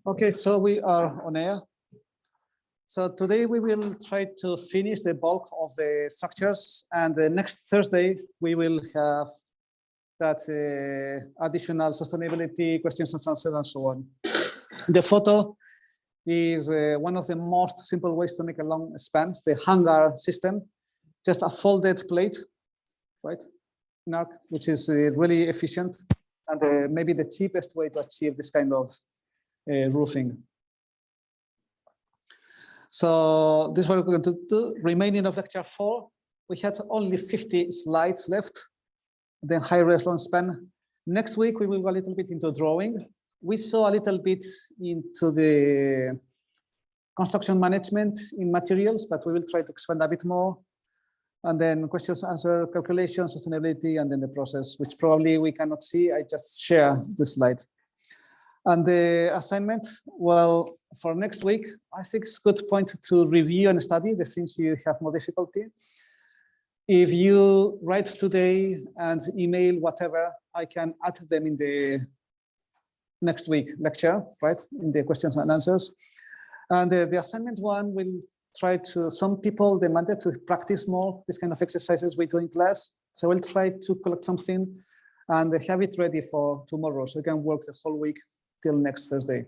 Okay, so we are on air. So today we will try to finish the bulk of the structures, and the next Thursday we will have that additional sustainability questions and answers and so on. The photo is one of the most simple ways to make a long span, the hangar system, just a folded plate, right, which is really efficient and maybe the cheapest way to achieve this kind of roofing. So this is what we're going to do. Remaining of lecture 4, we had only 50 slides left, then high-res long span. Next week, we will go a little bit into drawing. We saw a little bit into the construction management in materials, but we will try to expand a bit more. And then questions, answer, calculation, sustainability, and then the process, which probably we cannot see. I just share the slide. And the assignment, well, for next week, I think it's a good point to review and study the things you have more difficulty. If you write today and email whatever, I can add them in the next week lecture, right? In the questions and answers. And the assignment one will try to, some people demanded to practice more this kind of exercises we do in class. So we'll try to collect something and have it ready for tomorrow. So you can work the whole week till next Thursday.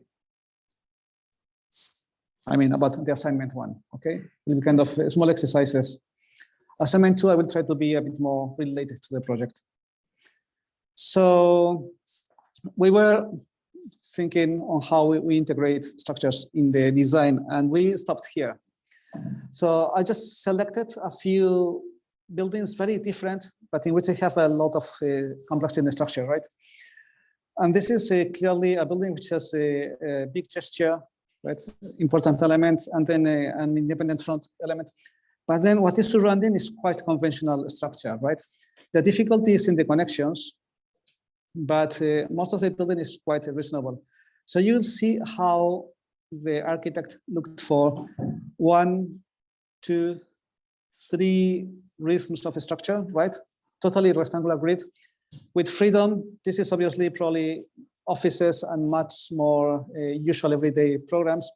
I mean, about the assignment one, okay? It'll be kind of small exercises. Assignment 2, I will try to be a bit more related to the project. So we were thinking on how we integrate structures in the design, and we stopped here. So I just selected a few buildings, very different, but in which they have a lot of complexity in the structure, right? And this is clearly a building which has a big gesture, right? Important element, and then an independent front element. But then what is surrounding is quite conventional structure, right? The difficulty is in the connections, but most of the building is quite reasonable. So you'll see how the architect looked for 1, 2, 3 rhythms of a structure, right? Totally rectangular grid. With freedom, this is obviously probably offices and much more usual everyday programs.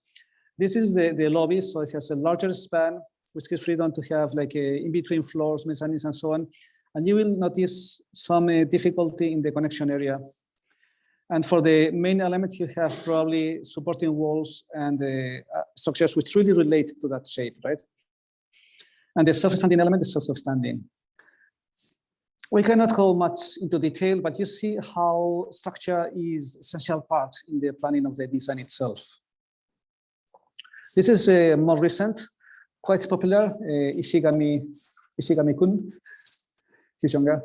This is the lobby, so it has a larger span, which gives freedom to have like in between floors, mezzanines, and so on. And you will notice some difficulty in the connection area. And for the main element, you have probably supporting walls and structures which really relate to that shape, right? And the self-standing element is self-standing. We cannot go much into detail, but you see how structure is essential part in the planning of the design itself. This is more recent, quite popular, Ishigami-kun. He's younger.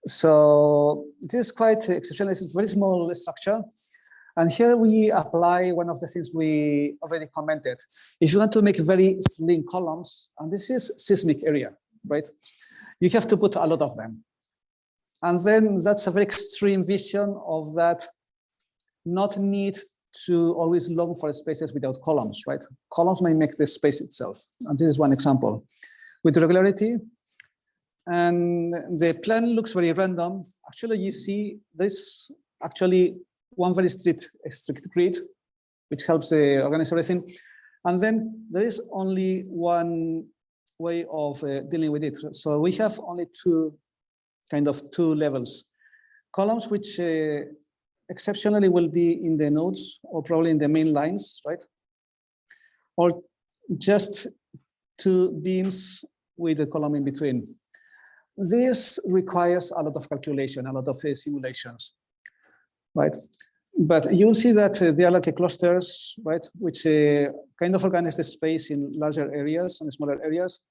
So this is quite exceptional. It's a very small structure. And here we apply one of the things we already commented. If you want to make very slim columns, and this is seismic area, right? You have to put a lot of them. And then that's a very extreme vision of that not need to always long for spaces without columns, right? Columns may make the space itself. And this is one example. With regularity, and the plan looks very random. Actually, you see this actually one very strict grid, which helps organize everything. And then there is only one way of dealing with it. So we have only two levels. Columns which exceptionally will be in the nodes or probably in the main lines, right? Or just 2 beams with a column in between. This requires a lot of calculation, a lot of simulations, right? But you'll see that they are like clusters, right? Which kind of organize the space in larger areas and smaller areas.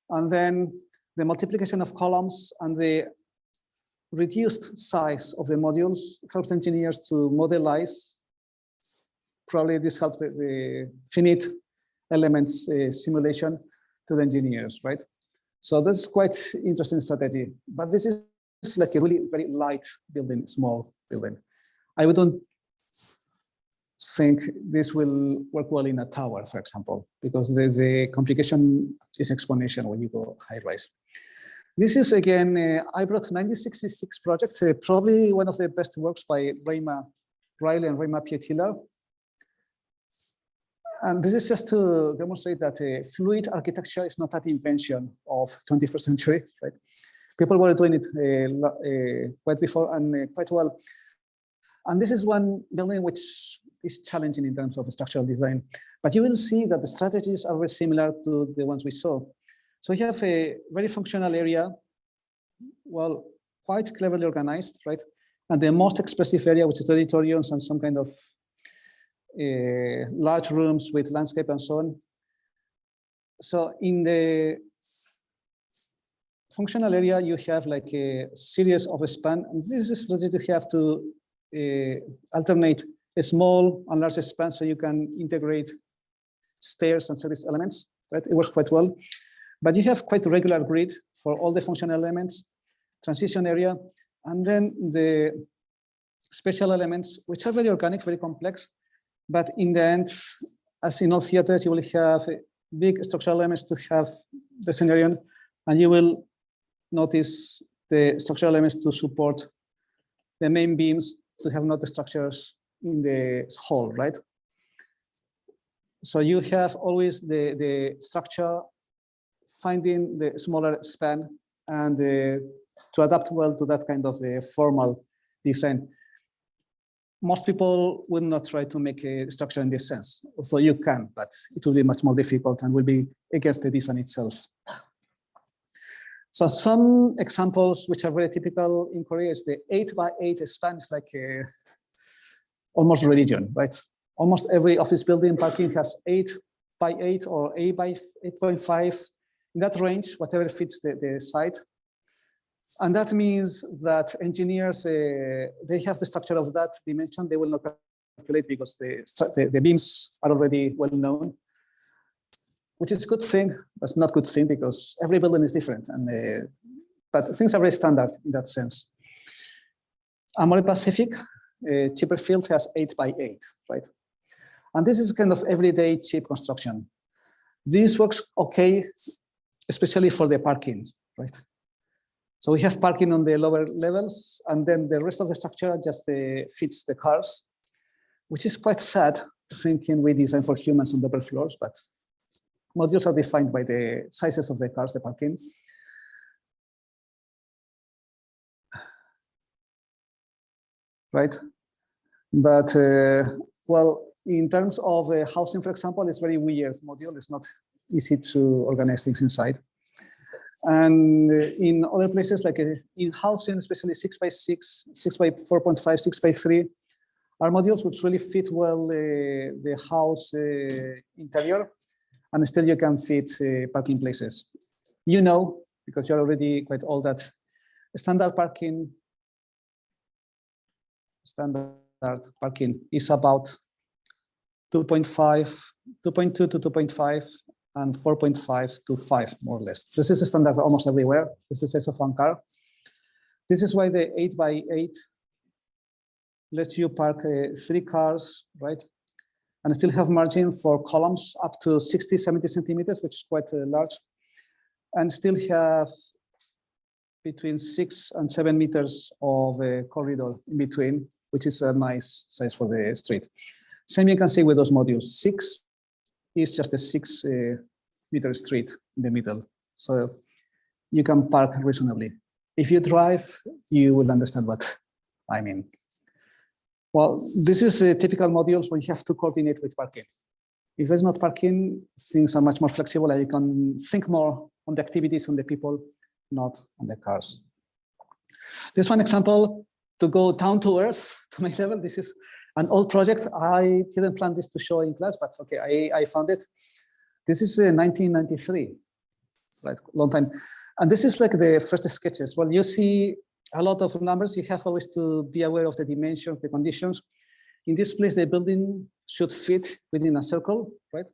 And then the multiplication of columns and the reduced size of the modules helps engineers to modelize. Probably this helps the finite elements simulation to the engineers, right? So that's quite interesting strategy. But this is like a really very light building, small building. I wouldn't think this will work well in a tower, for example, because the complication is exponential when you go high rise. This is again, I brought 1966 project, probably one of the best works by Reima Riley and Reima Pietila. And this is just to demonstrate that fluid architecture is not an invention of 21st century, right? People were doing it quite before and quite well. And this is one building which is challenging in terms of structural design. But you will see that the strategies are very similar to the ones we saw. So we have a very functional area, well, quite cleverly organized, right? And the most expressive area, which is the auditoriums and some kind of large rooms with landscape and so on. So in the functional area, you have like a series of a span. And this is strategy to have to alternate a small and large span so you can integrate stairs and service elements, right? It works quite well. But you have quite a regular grid for all the functional elements, transition area, and then the special elements, which are very organic, very complex. But in the end, as in all theaters, you will have big structural elements to have the scenario, and you will notice the structural elements to support the main beams to have not the structures in the hall, right? So you have always the structure finding the smaller span and to adapt well to that kind of a formal design. Most people will not try to make a structure in this sense. So you can, but it will be much more difficult and will be against the design itself. So some examples which are very typical in Korea is the 8x8 span is like almost religion, right? Almost every office building parking has 8x8 or 8x8.5. In that range, whatever fits the site. And that means that engineers, they have the structure of that dimension. They will not calculate because the beams are already well known, which is a good thing, but not good thing because every building is different. And but things are very standard in that sense. Amore Pacific, Chipperfield has 8x8, right? And this is kind of everyday cheap construction. This works okay, especially for the parking, right? So we have parking on the lower levels, and then the rest of the structure just fits the cars, which is quite sad, thinking we design for humans on the upper floors, but modules are defined by the sizes of the cars, the parking. Right? But, well, in terms of housing, for example, it's very weird module. It's not easy to organize things inside. And in other places, like in housing, especially 6x6, 6x4.5, 6x3, are modules which really fit well the house interior, and still you can fit parking places. You know, because you're already quite old, that standard parking is about 2.5, 2.2 to 2.5, and 4.5 to 5, more or less. This is a standard almost everywhere. This is the size of one car. This is why the 8x8 lets you park 3 cars, right? And still have margin for columns up to 60, 70 centimeters, which is quite large. And still have between 6 and 7 meters of a corridor in between, which is a nice size for the street. Same you can see with those modules. 6 is just a 6 meter street in the middle. So you can park reasonably. If you drive, you will understand what I mean. Well, this is typical modules when you have to coordinate with parking. If there's not parking, things are much more flexible and you can think more on the activities, on the people, not on the cars. This one example, to go down to earth, to my level, this is an old project. I didn't plan this to show in class, but okay, I found it. This is 1993, right, long time. And this is like the first sketches. Well, you see a lot of numbers. You have always to be aware of the dimensions, the conditions. In this place, the building should fit within a circle, right?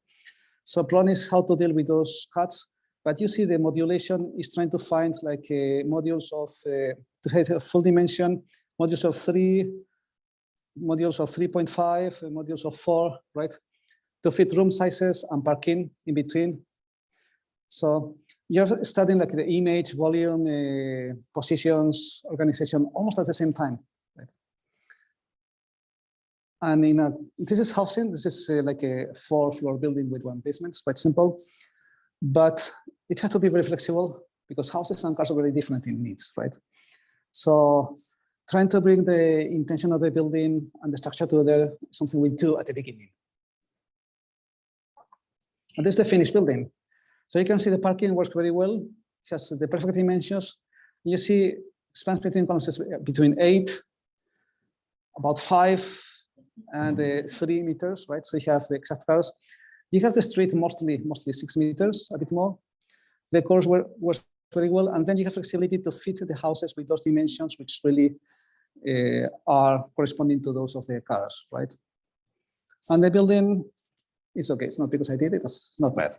So problem is how to deal with those cuts. But you see the modulation is trying to find like modules of, to have a full dimension, modules of 3, modules of 3.5, modules of 4, right? To fit room sizes and parking in between. So you're studying like the image, volume, positions, organization, almost at the same time. Right? And this is housing. This is like a 4-floor building with 1 basement. It's quite simple, but it has to be very flexible because houses and cars are very different in needs, right? So trying to bring the intention of the building and the structure together is something we do at the beginning. And this is the finished building. So you can see the parking works very well. It has the perfect dimensions. You see spans between columns between 8, about 5, and 3 meters, right? So you have the exact cars. You have the street mostly 6 meters, a bit more. The course works very well, and then you have flexibility to fit the houses with those dimensions, which really are corresponding to those of the cars, right? And the building is okay. It's not because I did it, it's not bad.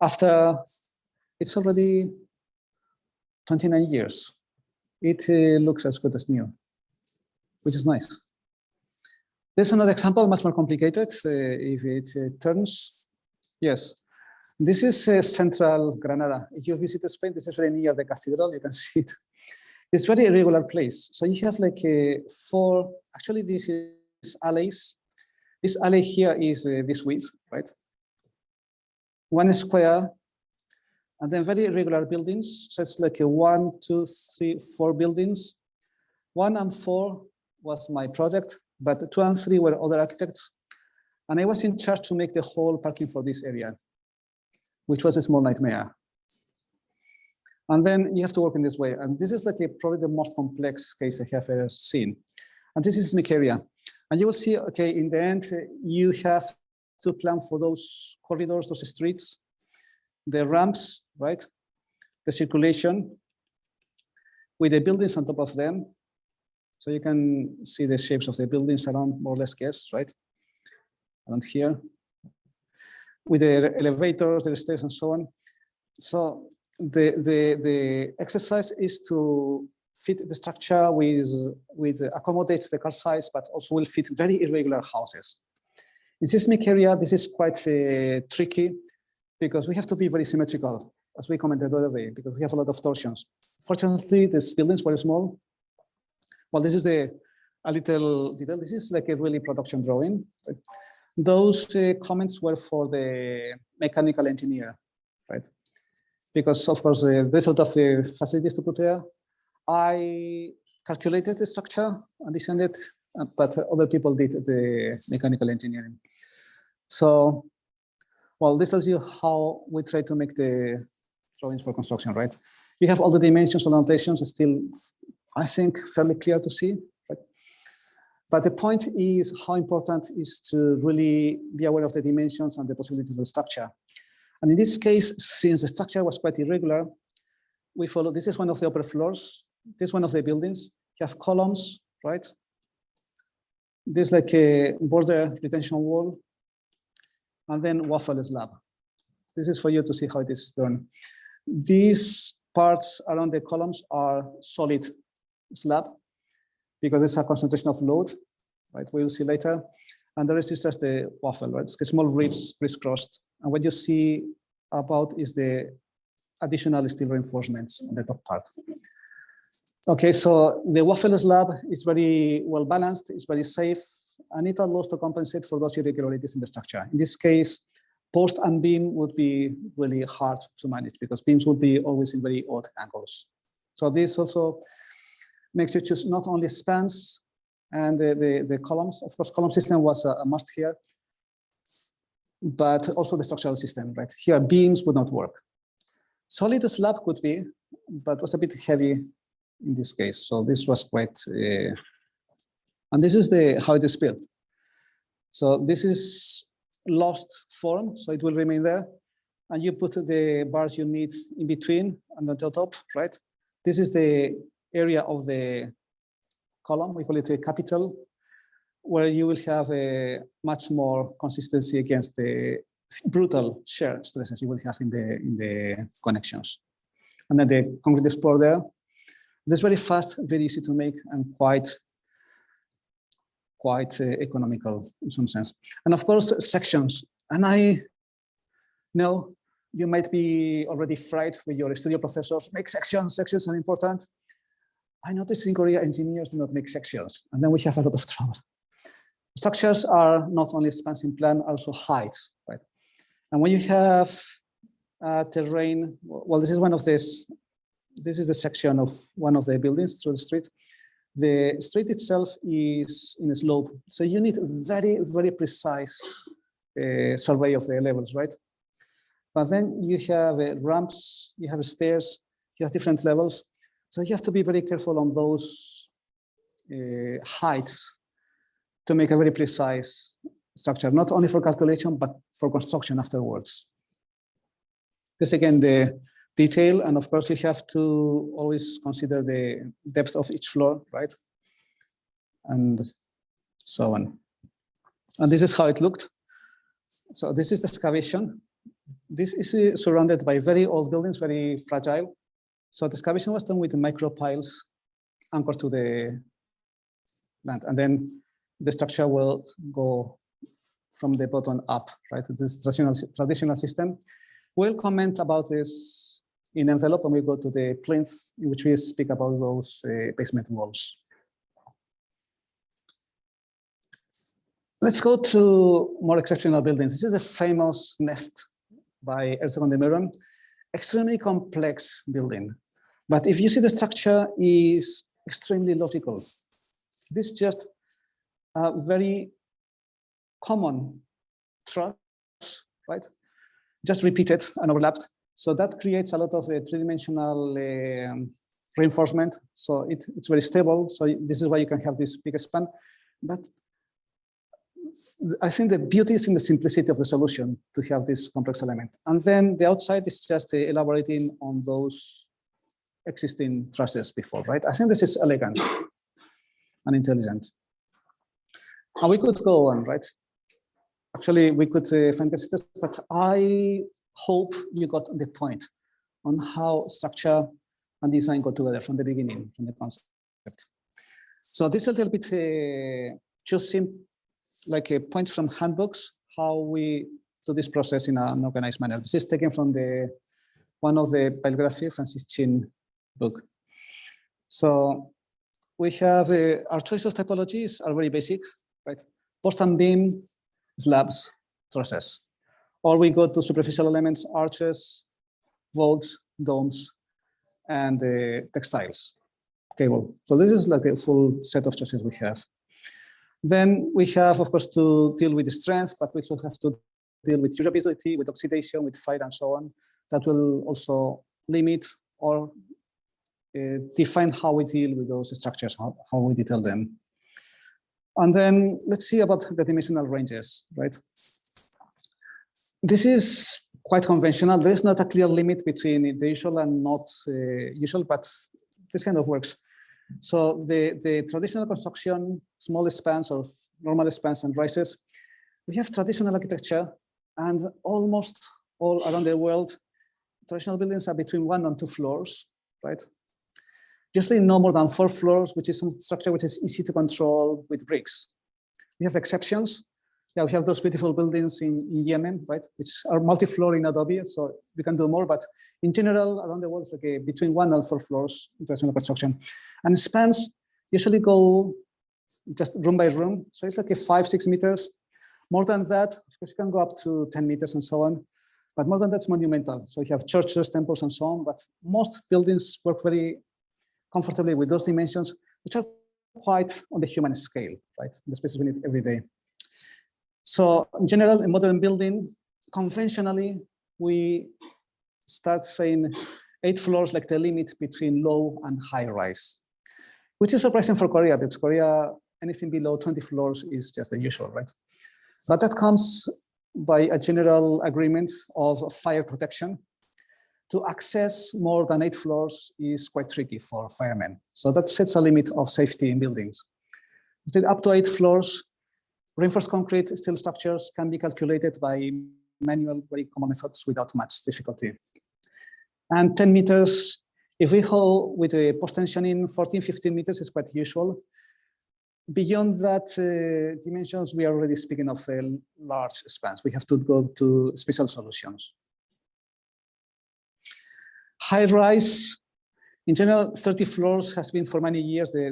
After, it's already 29 years. It looks as good as new, which is nice. There's another example, much more complicated. If it turns, yes. This is central Granada. If you visit Spain, this is very near the cathedral. You can see it. It's very irregular place. So you have like 4, actually this is alleys. This alley here is this width, right? 1 square, and then very irregular buildings. So it's like 1, 2, 3, 4 buildings. 1 and 4 was my project, but 2 and 3 were other architects. And I was in charge to make the whole parking for this area, which was a small nightmare. And then you have to work in this way. And this is like probably the most complex case I have ever seen. And this is Nick area. And you will see, okay, in the end, you have to plan for those corridors, those streets, the ramps, right? The circulation with the buildings on top of them. So you can see the shapes of the buildings around, more or less, guess, right? Around here. With the elevators, the stairs, and so on. So the exercise is to fit the structure with accommodates the car size, but also will fit very irregular houses. In seismic area, this is quite tricky because we have to be very symmetrical, as we commented the other day, because we have a lot of torsions. Fortunately, these buildings were small. Well, this is a little detail. This is like a really production drawing. Those comments were for the mechanical engineer, right? Because of course, there's a lot of facilities to put there. I calculated the structure and designed it, but other people did the mechanical engineering. So, well, this tells you how we try to make the drawings for construction, right? You have all the dimensions and annotations still, I think, fairly clear to see, right? But the point is how important is to really be aware of the dimensions and the possibilities of the structure. And in this case, since the structure was quite irregular, we follow, this is one of the upper floors. This is one of the buildings. You have columns, right? There's like a border retention wall, and then waffle slab. This is for you to see how it is done. These parts around the columns are solid slab because there's a concentration of load, right? We'll see later. And the rest is just the waffle, right? It's small ribs crisscrossed. And what you see about is the additional steel reinforcements on the top part. Okay, so the waffle slab is very well balanced, it's very safe, and it allows to compensate for those irregularities in the structure. In this case, post and beam would be really hard to manage because beams would be always in very odd angles. So this also makes you choose not only spans and the columns. Of course, column system was a must here, but also the structural system, right? Here, beams would not work. Solid slab could be, but was a bit heavy in this case. So this was quite, and this is how it is built. So this is lost form, so it will remain there. And you put the bars you need in between and on the top, right? This is the area of the column, we call it a capital, where you will have a much more consistency against the brutal shear stresses you will have in the connections. And then the concrete support there. This is very fast, very easy to make, and quite economical in some sense. And of course, sections. And I know you might be already fried with your studio professors, make sections, sections are important. I noticed in Korea, engineers do not make sections, and then we have a lot of trouble. Structures are not only spans in plan, also heights, right? And when you have terrain, well, this is one of this. This is the section of one of the buildings through the street. The street itself is in a slope, so you need very, very precise survey of the levels, right? But then you have ramps, you have stairs, you have different levels. So you have to be very careful on those heights to make a very precise structure, not only for calculation, but for construction afterwards. This again, the detail, and of course you have to always consider the depth of each floor, right? And so on. And this is how it looked. So this is the excavation. This is surrounded by very old buildings, very fragile. So the excavation was done with the micro piles anchored to the land, and then the structure will go from the bottom up, right? This traditional system. We'll comment about this in envelope when we go to the plinth, in which we speak about those basement walls. Let's go to more exceptional buildings. This is the famous nest by Herzog and de Meuron. Extremely complex building. But if you see the structure is extremely logical. This is just a very common truss, right? Just repeated and overlapped. So that creates a lot of three-dimensional reinforcement. So it's very stable. So this is why you can have this big span. But I think the beauty is in the simplicity of the solution to have this complex element. And then the outside is just elaborating on those existing trusses before, right? I think this is elegant and intelligent. And we could go on, right? Actually, we could find this, but I hope you got the point on how structure and design go together from the beginning, from the concept. So this is a little bit choosing like a point from handbooks, how we do this process in an organized manner. This is taken from one of the bibliography, Francis Chin book. So we have our choice of typologies are very basic, right? Post and beam, slabs, trusses. Or we go to superficial elements, arches, vaults, domes, and textiles, cable. So this is like a full set of choices we have. Then we have, of course, to deal with the strength, but we also have to deal with durability, with oxidation, with fire, and so on. That will also limit or define how we deal with those structures, how we detail them. And then let's see about the dimensional ranges, right? This is quite conventional. There's not a clear limit between the usual and not usual, but this kind of works. So the traditional construction, small spans or normal spans and rises, we have traditional architecture, and almost all around the world, traditional buildings are between 1 and 2 floors, right? Usually no more than 4 floors, which is some structure which is easy to control with bricks. We have exceptions. Yeah, we have those beautiful buildings in Yemen, right, which are multi-floor in adobe, so we can do more. But in general, around the world, it's like between 1 and 4 floors in traditional construction. And spans usually go just room by room. So it's like 5-6 meters. More than that, of course, you can go up to 10 meters and so on. But more than that's monumental. So you have churches, temples, and so on. But most buildings work very comfortably with those dimensions, which are quite on the human scale, right? The spaces we need every day. So in general, in modern building, conventionally, we start saying 8 floors like the limit between low and high rise, which is surprising for Korea, because Korea, anything below 20 floors is just the usual, right? But that comes by a general agreement of fire protection. To access more than 8 floors is quite tricky for firemen. So that sets a limit of safety in buildings. Up to 8 floors, reinforced concrete steel structures can be calculated by manual, very common methods without much difficulty. And 10 meters, if we go with a post-tensioning, 14, 15 meters is quite usual. Beyond that dimensions, we are already speaking of large spans. We have to go to special solutions. high rise, in general, 30 floors has been for many years the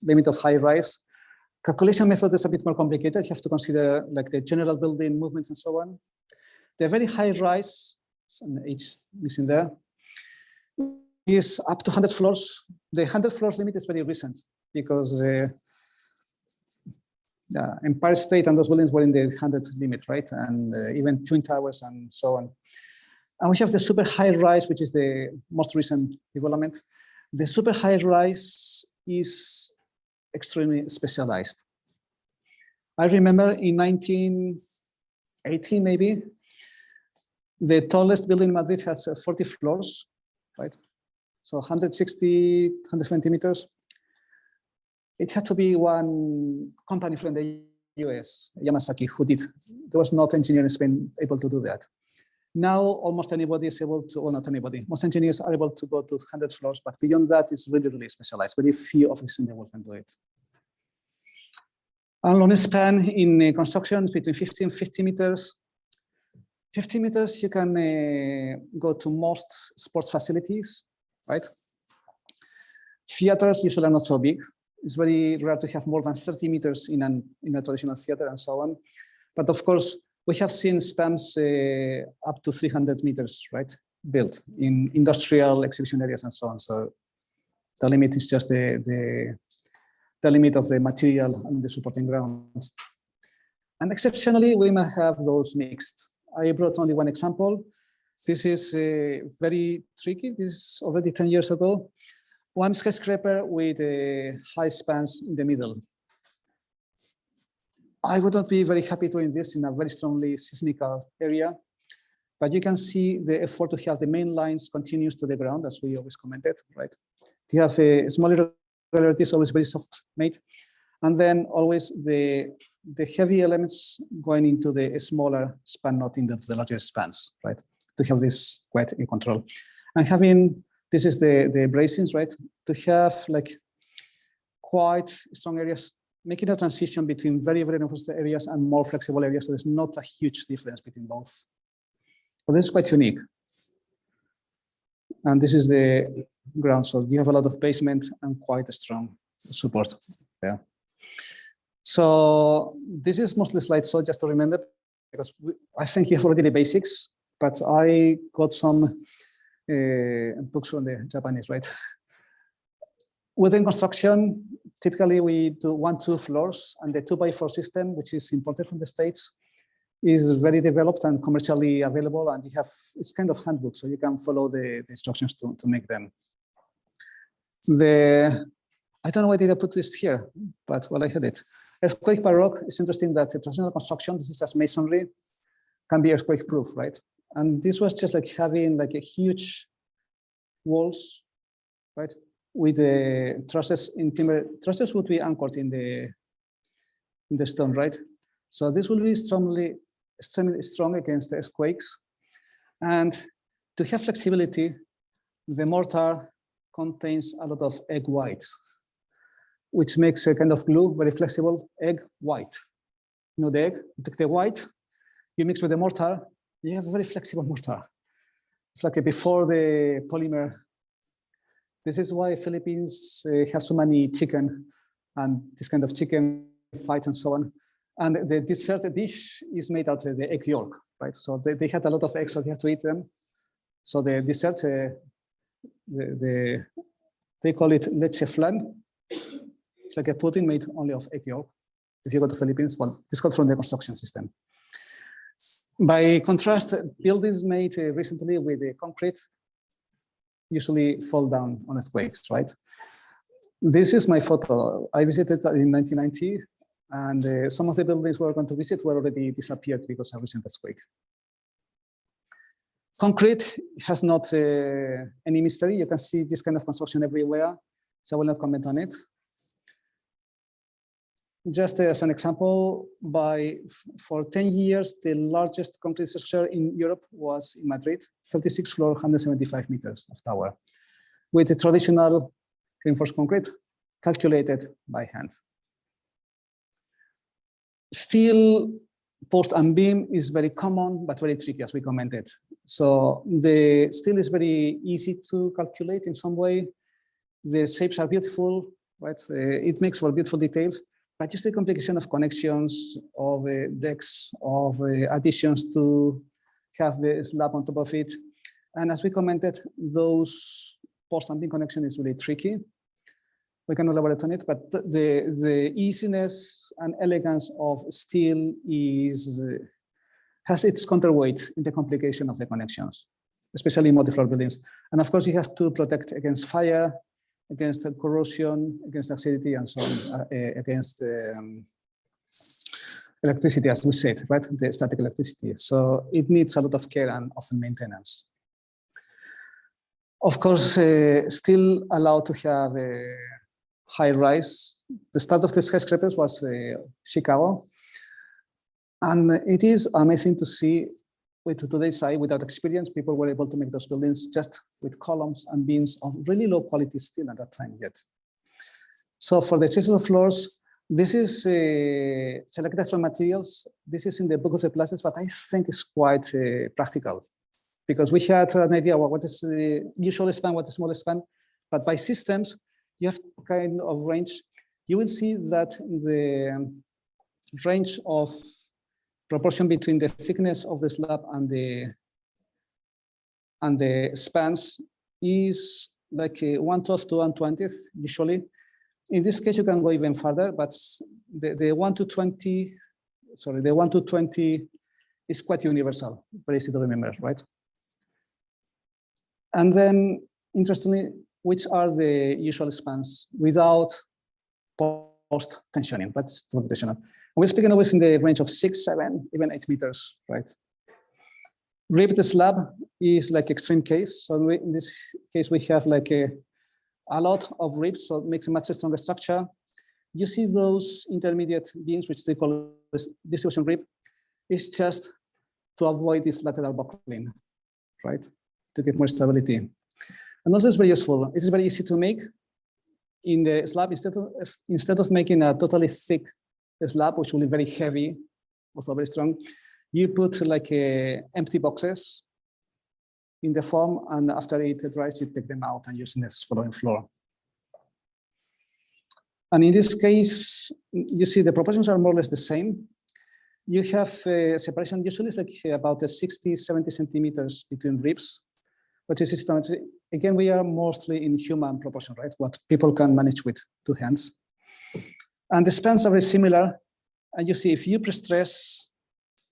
limit of high rise. Calculation method is a bit more complicated. You have to consider like the general building movements and so on. The very high rise, some H missing there, is up to 100 floors. The 100 floors limit is very recent because Empire State and those buildings were in the 100 limit, right? And even Twin Towers and so on. And we have the super high rise, which is the most recent development. The super high rise is extremely specialized. I remember in 1980, maybe, the tallest building in Madrid has 40 floors, right? So 160, 120 meters. It had to be one company from the US, Yamasaki, who did. There was not engineer in Spain able to do that. Now, almost anybody is able to, well, not anybody, most engineers are able to go to 100 floors, but beyond that, it's really, really specialized. Very few offices in the world can do it. And long span in construction is between 50 and 50 meters. 50 meters, you can go to most sports facilities, right? Theaters usually are not so big. It's very rare to have more than 30 meters in a traditional theater and so on. But of course, we have seen spans up to 300 meters, right? Built in industrial exhibition areas and so on. So the limit is just the limit of the material and the supporting ground. And exceptionally, we might have those mixed. I brought only one example. This is very tricky. This is already 10 years ago. One skyscraper with high spans in the middle. I would not be very happy doing this in a very strongly seismical area, but you can see the effort to have the main lines continuous to the ground, as we always commented, right? You have a small irregularities, always very soft made, and then always the heavy elements going into the smaller span, not into the larger spans, right? To have this quite in control. And having, this is the bracings, right? To have like quite strong areas, making a transition between very, very reinforced areas and more flexible areas. So there's not a huge difference between both. So this is quite unique. And this is the ground. So you have a lot of basement and quite a strong support there. So this is mostly slideshow just to remember, because I think you have already the basics, but I got some books from the Japanese, right? Within construction, typically we do 1-2 floors, and the 2x4 system, which is imported from the States, is very developed and commercially available, and you have, it's kind of handbook, so you can follow the instructions to make them. I don't know why did I put this here, but well, I had it. Earthquake baroque, it's interesting that the traditional construction, this is just masonry, can be earthquake proof, right? And this was just like having like a huge walls, right? With the trusses in timber. Trusses would be anchored in the stone, right? So this will be extremely strong against the earthquakes. And to have flexibility, the mortar contains a lot of egg whites, which makes a kind of glue, very flexible, egg white. You know the egg, you take the white, you mix with the mortar, you have a very flexible mortar. It's like before the polymer. This is why Philippines have so many chicken and this kind of chicken fights and so on. And the dessert dish is made out of the egg yolk, right? So they had a lot of eggs, so they had to eat them. So the dessert, they call it leche flan. It's like a pudding made only of egg yolk. If you go to the Philippines, well, it's called from the construction system. By contrast, buildings made recently with concrete usually fall down on earthquakes, right? This is my photo. I visited in 1990, and some of the buildings we were going to visit were already disappeared because of recent earthquake. Concrete has not any mystery. You can see this kind of construction everywhere, so I will not comment on it. Just as an example, for 10 years, the largest concrete structure in Europe was in Madrid, 36 floor, 175 meters of tower, with the traditional reinforced concrete calculated by hand. Still, post and beam is very common, but very tricky, as we commented. So the steel is very easy to calculate in some way. The shapes are beautiful, right? It makes for beautiful details, but just the complication of connections, of decks, of additions to have the slab on top of it. And as we commented, those post and beam connection is really tricky. We can elaborate on it, but the easiness and elegance of steel has its counterweight in the complication of the connections, especially in multi-floor buildings. And of course, you have to protect against fire, against corrosion, against acidity, and so on, against electricity, as we said, right? The static electricity. So it needs a lot of care and often maintenance. Of course, still allowed to have a high rise. The start of the skyscrapers was Chicago. And it is amazing to see with today's eye, without experience, people were able to make those buildings just with columns and beams of really low quality steel at that time yet. So for the choice of floors, this is selected from materials. This is in the book of the classes, but I think it's quite practical because we had an idea of what is the usual span, what is small span, but by systems, you have kind of range. You will see that the range of proportion between the thickness of the slab and the spans is like 1/12 to 1/20 usually. In this case, you can go even further, but the 1 to 20, sorry, the 1 to 20 is quite universal, very easy to remember, right? And then, interestingly, which are the usual spans without post tensioning, but it's not tensional. We're speaking always in the range of 6, 7, even 8 meters, right? Ribbed slab is like extreme case. So in this case, we have like a lot of ribs, so it makes a much stronger structure. You see those intermediate beams, which they call distribution rib, is just to avoid this lateral buckling, right? To get more stability. And also it's very useful. It is very easy to make in the slab instead of making a totally thick slab, which will be very heavy, also very strong. You put like empty boxes in the form, and after it dries, you take them out and use in this following floor. And in this case, you see the proportions are more or less the same. You have separation, usually it's like about 60, 70 centimeters between ribs, which is systematic. Again, we are mostly in human proportion, right? What people can manage with 2 hands. And the spans are very similar. And you see, if you pre-stress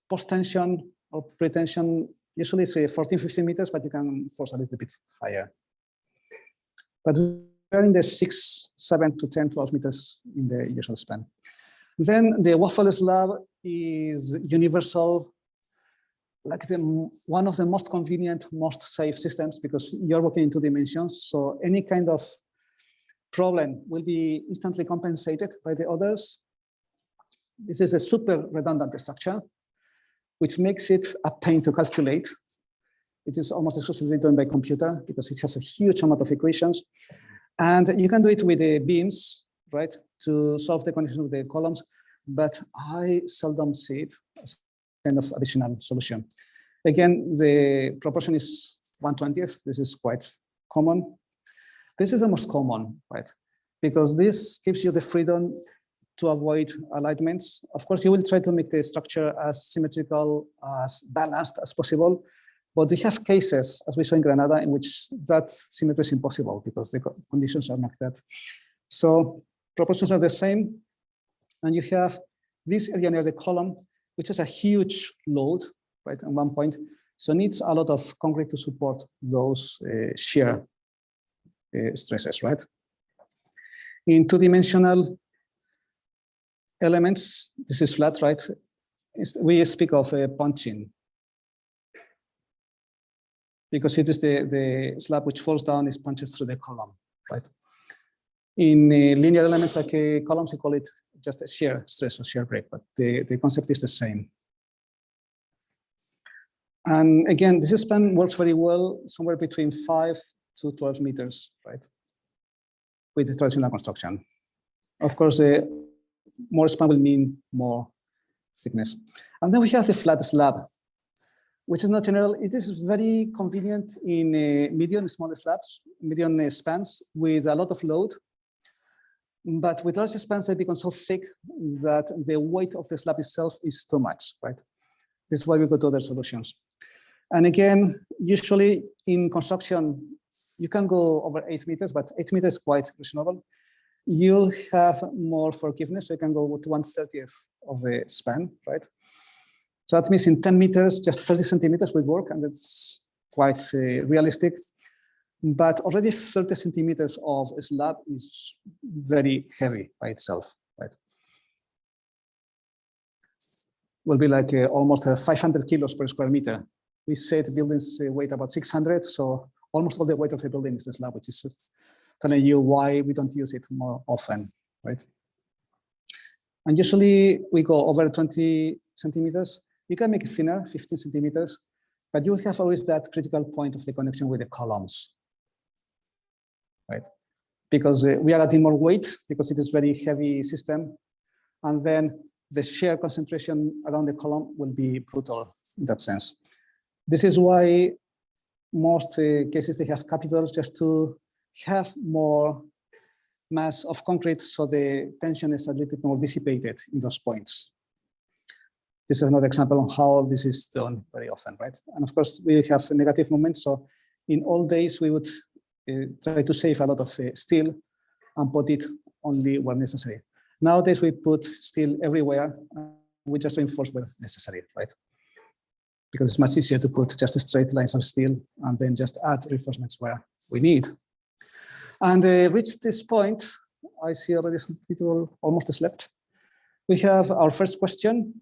post-tension or pre-tension, usually it's 14, 15 meters, but you can force a little bit higher. But we're in the 6, 7 to 10, 12 meters in the usual span. Then the waffle slab is universal, like one of the most convenient, most safe systems because you're working in 2 dimensions. So any kind of problem will be instantly compensated by the others. This is a super redundant structure, which makes it a pain to calculate. It is almost exclusively done by computer because it has a huge amount of equations. And you can do it with the beams, right, to solve the connection with the columns, but I seldom see it as kind of additional solution. Again, the proportion is 1/20. This is quite common. This is the most common, right? Because this gives you the freedom to avoid alignments. Of course, you will try to make the structure as symmetrical, as balanced as possible, but we have cases, as we saw in Granada, in which that symmetry is impossible because the conditions are like that. So proportions are the same, and you have this area near the column, which is a huge load, right, at one point. So it needs a lot of concrete to support those shear stresses, right? In 2-dimensional elements, this is flat, right? We speak of punching because it is the slab which falls down is punched through the column, right? In linear elements like columns, we call it just a shear stress or shear break, but the concept is the same. And again, this span works very well somewhere between 5 to 12 meters, right? With the traditional construction. Of course, more span will mean more thickness. And then we have the flat slab, which is not general. It is very convenient in medium, small slabs, medium spans with a lot of load. But with large spans, they become so thick that the weight of the slab itself is too much, right? This is why we go to other solutions. And again, usually in construction, you can go over 8 meters, but 8 meters is quite reasonable. You have more forgiveness, so you can go to 1/30th of the span, right? So that means in 10 meters, just 30 centimeters will work, and that's quite realistic. But already 30 centimeters of a slab is very heavy by itself, right? Will be like almost 500 kilos per square meter. We said buildings weight about 600, so almost all the weight of the building is the slab, which is telling you why we don't use it more often, right? And usually we go over 20 centimeters. You can make it thinner, 15 centimeters, but you have always that critical point of the connection with the columns, right? Because we are adding more weight because it is very heavy system. And then the shear concentration around the column will be brutal in that sense. This is why most cases they have capitals just to have more mass of concrete, so the tension is a little bit more dissipated in those points. This is another example of how this is done very often, right? And of course, we have negative moments. So in old days, we would try to save a lot of steel and put it only where necessary. Nowadays, we put steel everywhere. We just reinforce where necessary, right? Because it's much easier to put just straight lines of steel and then just add reinforcements where we need. And reached this point, I see already some people almost slept. We have our first question.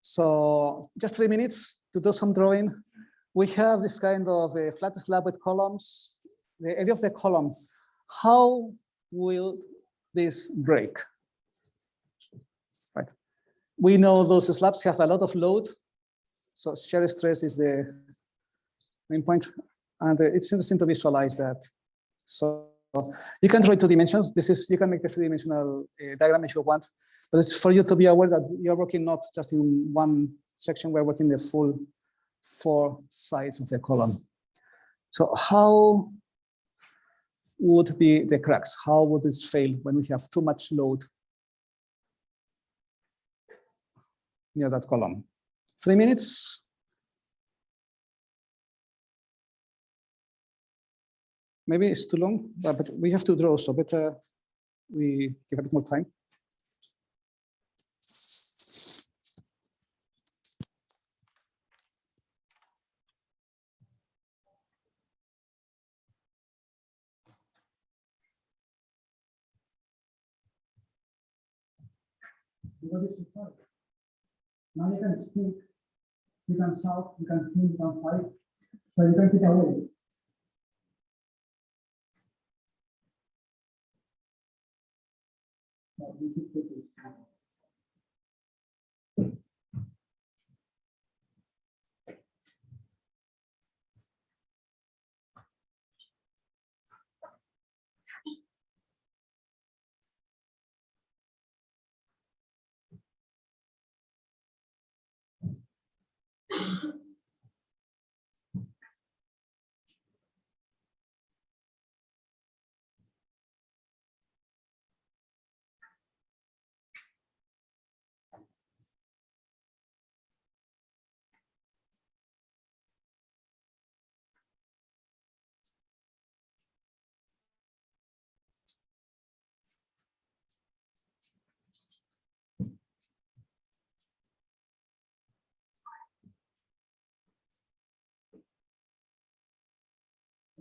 So just 3 minutes to do some drawing. We have this kind of a flat slab with columns. The area of the columns, how will this break? Right. We know those slabs have a lot of load. So shear stress is the main point. And it's interesting to visualize that. So you can draw it 2 dimensions. This is, you can make the 3-dimensional diagram if you want, but it's for you to be aware that you're working not just in one section, we're working the full 4 sides of the column. So how would be the cracks? How would this fail when we have too much load near that column? 3 minutes. Maybe it's too long, but we have to draw, so better we give a bit more time. Now you can speak, you can shout, you can sing, you can fight, so you can take away.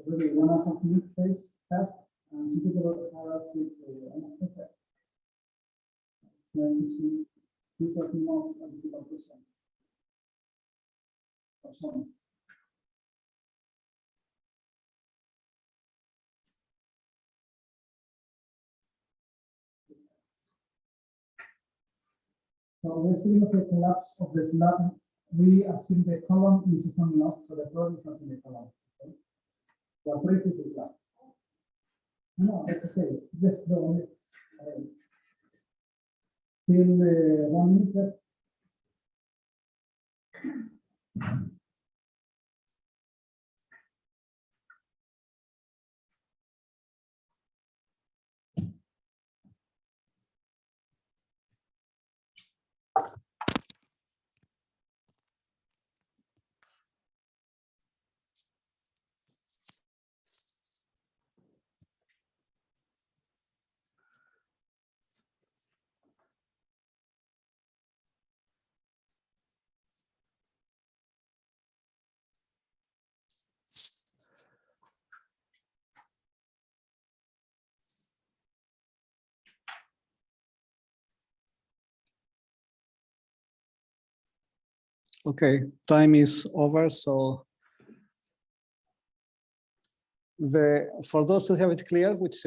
Really 1.5 minutes space fast, and some people are asking almost perfect. Nice to see these working out and people percent. Awesome. So we're speaking of the collapse of the slab. We assume the column is coming up, so the floor is not in the column. Okay? The break is the slab. No, that's okay. Just go on it. Still 1 minute left. Okay, time is over. So for those who have it clear, which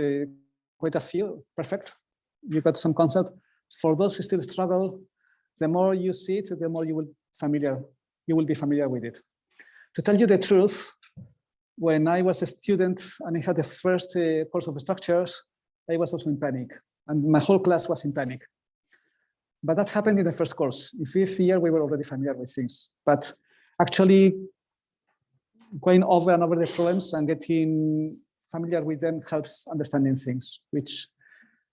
quite a few, perfect. You got some concept. For those who still struggle, the more you see it, the more you will be familiar with it. To tell you the truth, when I was a student and I had the first course of structures, I was also in panic, and my whole class was in panic. But that happened in the first course. In fifth year, we were already familiar with things. But actually, going over and over the problems and getting familiar with them helps understanding things, which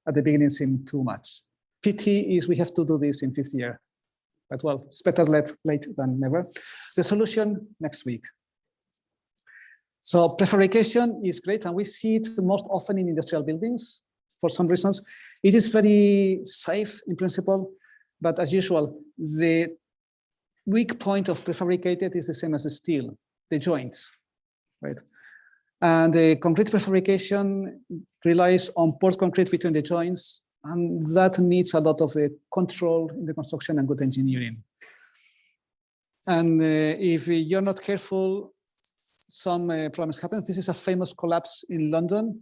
at the beginning seemed too much. Pity is we have to do this in fifth year. But well, it's better late than never. The solution next week. So prefabrication is great, and we see it most often in industrial buildings for some reasons. It is very safe in principle, but as usual, the weak point of prefabricated is the same as the steel, the joints, right? And the concrete prefabrication relies on poured concrete between the joints, and that needs a lot of control in the construction and good engineering. And if you're not careful, some problems happen. This is a famous collapse in London.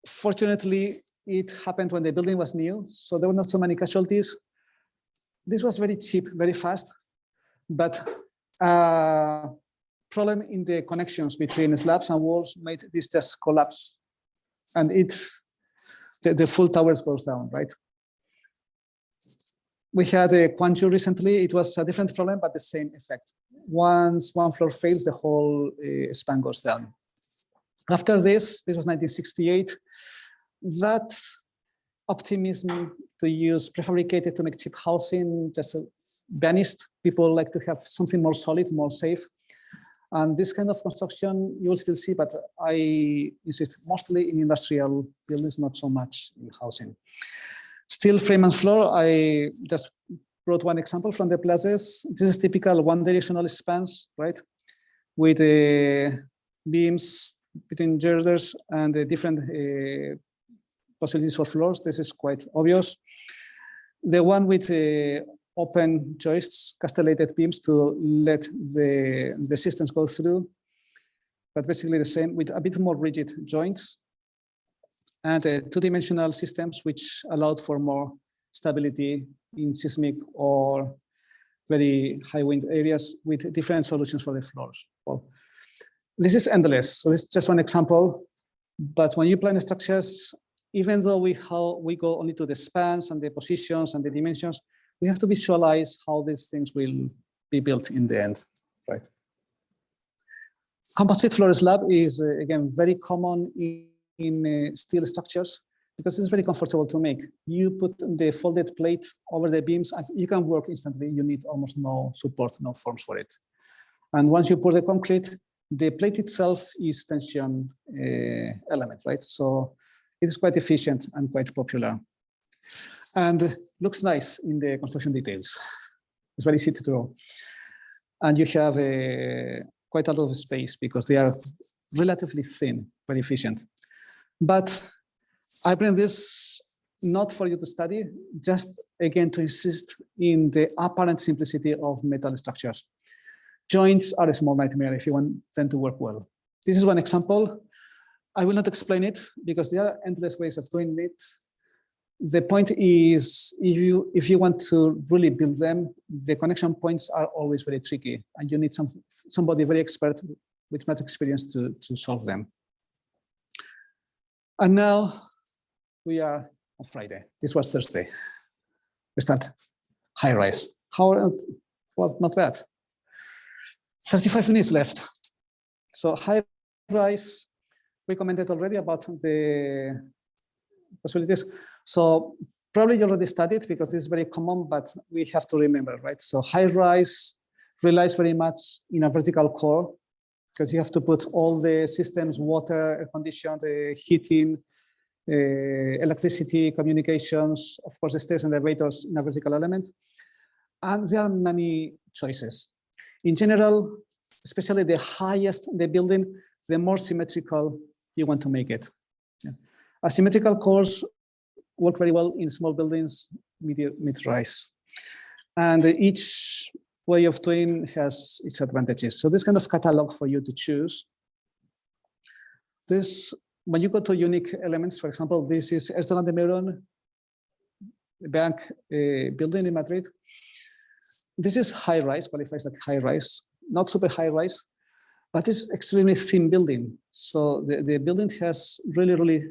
Fortunately, it happened when the building was new, so there were not so many casualties. This was very cheap, very fast, but problem in the connections between slabs and walls made this just collapse, and the full towers goes down, right? We had a Quanju recently. It was a different problem, but the same effect. Once one floor fails, the whole span goes down. After this was 1968, that optimism to use prefabricated to make cheap housing just vanished. People like to have something more solid, more safe. And this kind of construction you will still see, but I insist mostly in industrial buildings, not so much in housing. Steel frame and floor, I just brought one example from the plazas. This is typical one-directional spans, right? With beams between girders and different possibilities for floors. This is quite obvious. The one with open joists, castellated beams to let the systems go through, but basically the same with a bit more rigid joints, and two-dimensional systems which allowed for more stability in seismic or very high wind areas with different solutions for the floors. Well, this is endless, so this is just one example, but when you plan structures, even though we go only to the spans and the positions and the dimensions, we have to visualize how these things will be built in the end, right? Composite floor slab is, again, very common in steel structures because it's very comfortable to make. You put the folded plate over the beams and you can work instantly. You need almost no support, no forms for it. And once you pour the concrete, the plate itself is tension element, right? So it is quite efficient and quite popular. And looks nice in the construction details. It's very easy to draw. And you have quite a lot of space because they are relatively thin, very efficient. But I bring this not for you to study, just again to insist in the apparent simplicity of metal structures. Joints are a small nightmare if you want them to work well. This is one example. I will not explain it because there are endless ways of doing it. The point is, if you want to really build them, the connection points are always very tricky, and you need somebody very expert with much experience to solve them. And now we are on Friday. This was Thursday. We start high rise. How, well, not bad. 35 minutes left. So high rise, we commented already about the possibilities. So probably you already studied because this is very common, but we have to remember, right? So high rise relies very much in a vertical core because you have to put all the systems, water, air conditioning, heating, electricity, communications, of course, the stairs and elevators in a vertical element. And there are many choices. In general, especially the highest the building, the more symmetrical you want to make it. Yeah. Asymmetrical cores work very well in small buildings, mid-rise. And each way of doing has its advantages. So this kind of catalog for you to choose. This, when you go to unique elements, for example, this is Erdogan de Meuron bank building in Madrid. This is high rise, qualifies like high rise, not super high rise, but it's extremely thin building. So the building has really, really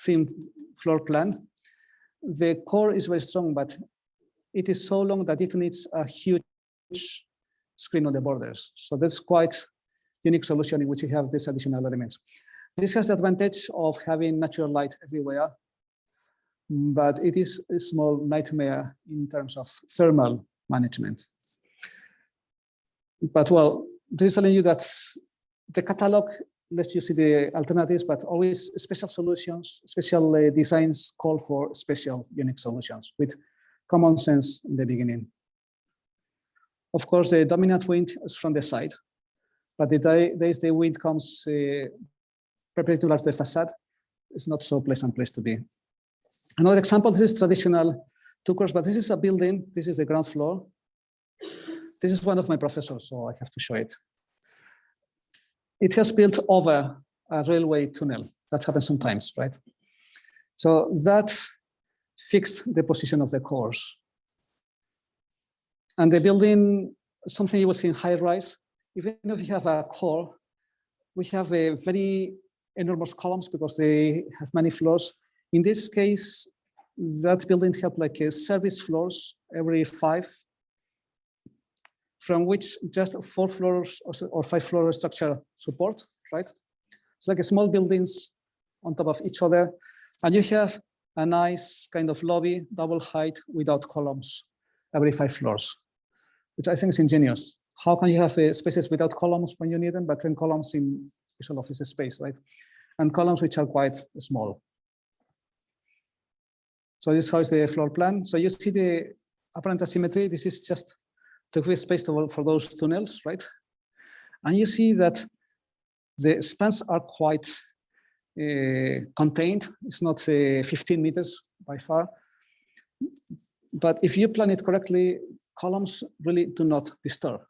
thin floor plan. The core is very strong, but it is so long that it needs a huge screen on the borders. So that's quite unique solution in which you have these additional elements. This has the advantage of having natural light everywhere, but it is a small nightmare in terms of thermal management. But well, this is telling you that the catalog lets you see the alternatives, but always special solutions, special designs call for special unique solutions with common sense in the beginning. Of course, the dominant wind is from the side, but the days the wind comes perpendicular to the facade, it's not so pleasant place to be. Another example, this is traditional two cores, but this is a building, this is the ground floor. This is one of my professors, so I have to show it. It has built over a railway tunnel. That happens sometimes, right? So that fixed the position of the cores. And the building, something you will see in high rise, even if you have a core, we have a very enormous columns because they have many floors. In this case, that building had like a service floors every 5, from which just 4 floors or 5 floor structure support, right? It's like a small buildings on top of each other. And you have a nice kind of lobby, double height without columns every 5 floors, which I think is ingenious. How can you have spaces without columns when you need them, but then columns in visual office space, right? And columns which are quite small. So this is how is the floor plan. So you see the apparent asymmetry. This is just to create space for those tunnels, right? And you see that the spans are quite contained. It's not 15 meters by far. But if you plan it correctly, columns really do not disturb,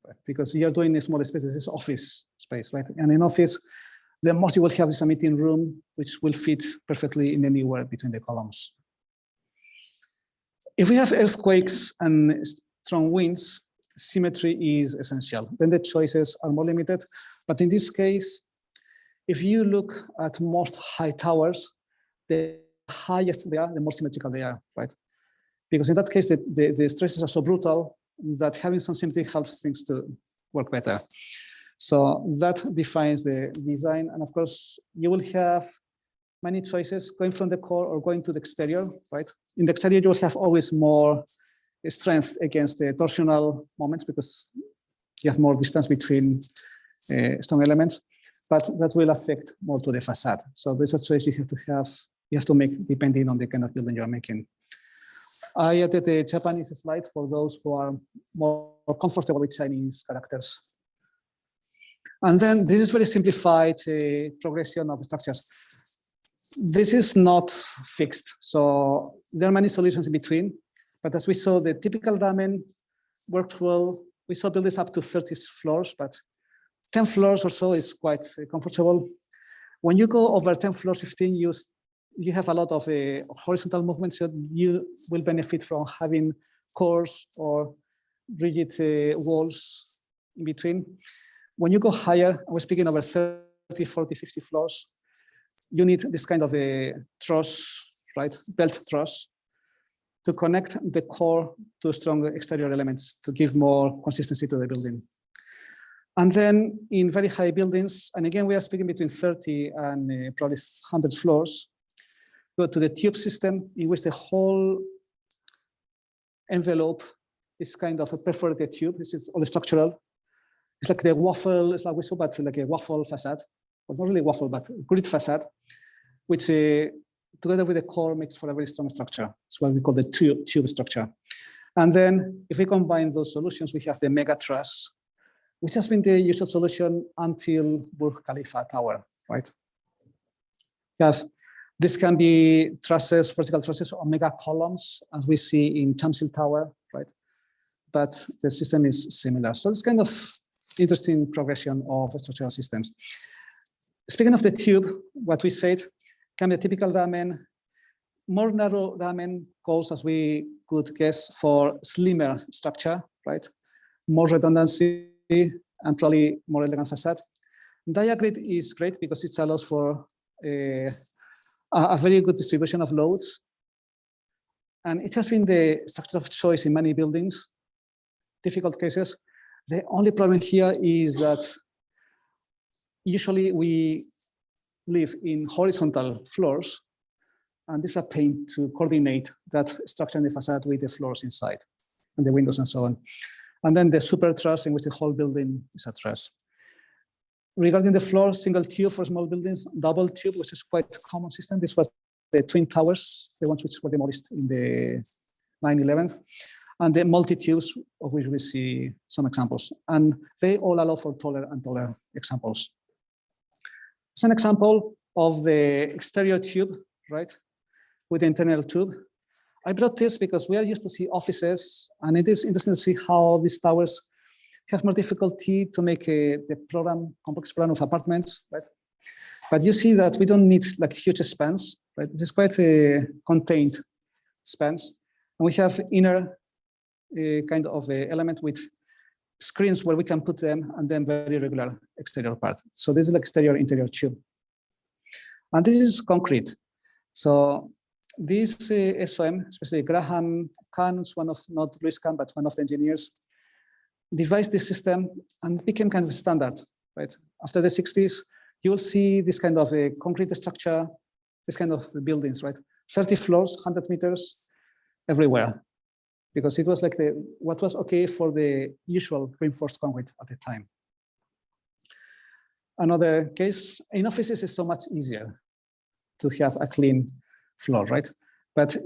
right? Because you're doing a smaller space. This is office space, right? And in office, the most you will have is a meeting room, which will fit perfectly in anywhere between the columns. If we have earthquakes and strong winds, symmetry is essential. Then the choices are more limited. But in this case, if you look at most high towers, the highest they are, the more symmetrical they are, right? Because in that case, the stresses are so brutal that having some symmetry helps things to work better. So that defines the design. And of course, you will have many choices going from the core or going to the exterior, right? In the exterior, you will have always more strength against the torsional moments because you have more distance between strong elements, but that will affect more to the facade. So there's a choice you have to make depending on the kind of building you're making. I added a Japanese slide for those who are more comfortable with Chinese characters. And then this is very simplified progression of structures. This is not fixed. So there are many solutions in between. But as we saw, the typical ramen works well. We saw buildings up to 30 floors, but 10 floors or so is quite comfortable. When you go over 10 floors, 15, you have a lot of horizontal movements, so you will benefit from having cores or rigid walls in between. When you go higher, I was speaking over 30, 40, 50 floors, you need this kind of a truss right, belt truss, to connect the core to strong exterior elements to give more consistency to the building. And then in very high buildings, and again, we are speaking between 30 and probably 100 floors, go to the tube system in which the whole envelope is kind of a perforated tube. This is all structural. It's like the waffle, it's like we saw, but like a waffle facade. Well, not really waffle, but grid facade, which together with the core makes for a very strong structure. It's what we call the tube structure. And then if we combine those solutions, we have the mega truss, which has been the usual solution until Burj Khalifa Tower, right? This can be trusses, vertical trusses, or mega columns, as we see in Chamsil Tower, right? But the system is similar. So it's kind of interesting progression of structural systems. Speaking of the tube, what we said can be a typical ramen, more narrow ramen calls, as we could guess, for slimmer structure, right? More redundancy and probably more elegant facade. Diagrid is great because it allows for a very good distribution of loads. And it has been the structure of choice in many buildings, difficult cases. The only problem here is that usually we live in horizontal floors, and this is a pain to coordinate that structure in the facade with the floors inside and the windows and so on. And then the super truss in which the whole building is a truss. Regarding the floor, single tube for small buildings, double tube, which is quite a common system. This was the Twin Towers, the ones which were demolished in the 9/11, and the multi-tubes, of which we see some examples. And they all allow for taller and taller examples. It's an example of the exterior tube, right, with the internal tube. I brought this because we are used to see offices, and it is interesting to see how these towers have more difficulty to make the complex plan of apartments, right? But you see that we don't need like huge spans, right? It is quite a contained spans, and we have inner kind of a element with screens where we can put them, and then very regular exterior part. So this is like exterior interior tube, and this is concrete. So this SOM, especially Graham Kahn, is one of, not Louis Kahn, but one of the engineers, devised this system and became kind of standard, right? After the 60s, you will see this kind of a concrete structure, this kind of buildings, right? 30 floors, 100 meters, everywhere. Because it was like what was okay for the usual reinforced concrete at the time. Another case, in offices it's so much easier to have a clean floor, right? But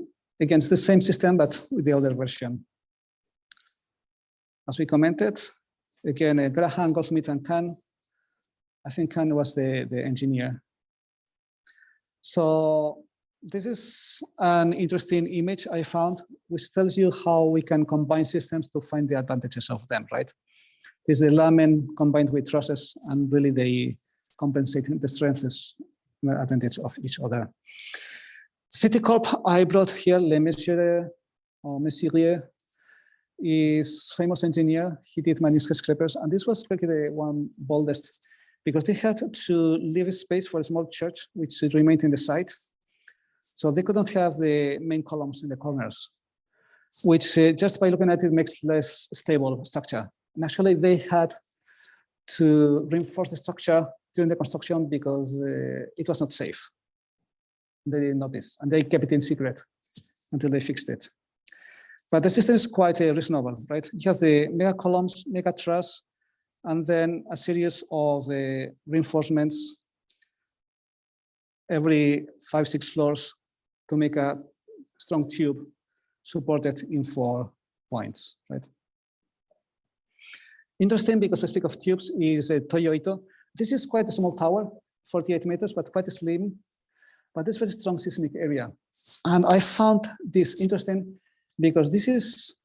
again, it's the same system, but with the other version. As we commented, again, Graham, Goldsmith, and Kahn. I think Kahn was the engineer. So this is an interesting image I found, which tells you how we can combine systems to find the advantages of them, right? This is the lamen combined with trusses, and really they compensate the strengths and the advantage of each other. Citicorp, I brought here Le Mesurier, or Mesurier, is famous engineer. He did many skyscrapers, and this was like the one boldest, because they had to leave space for a small church, which remained in the site. So they couldn't have the main columns in the corners, which just by looking at it makes less stable structure. And actually they had to reinforce the structure during the construction because it was not safe. They didn't notice, and they kept it in secret until they fixed it. But the system is quite reasonable, right? You have the mega columns, mega truss, and then a series of reinforcements every 5-6 floors to make a strong tube supported in 4 points, right? Interesting, because I speak of tubes, is Toyo Ito. This is quite a small tower, 48 meters, but quite slim, but this very strong seismic area. And I found this interesting because this is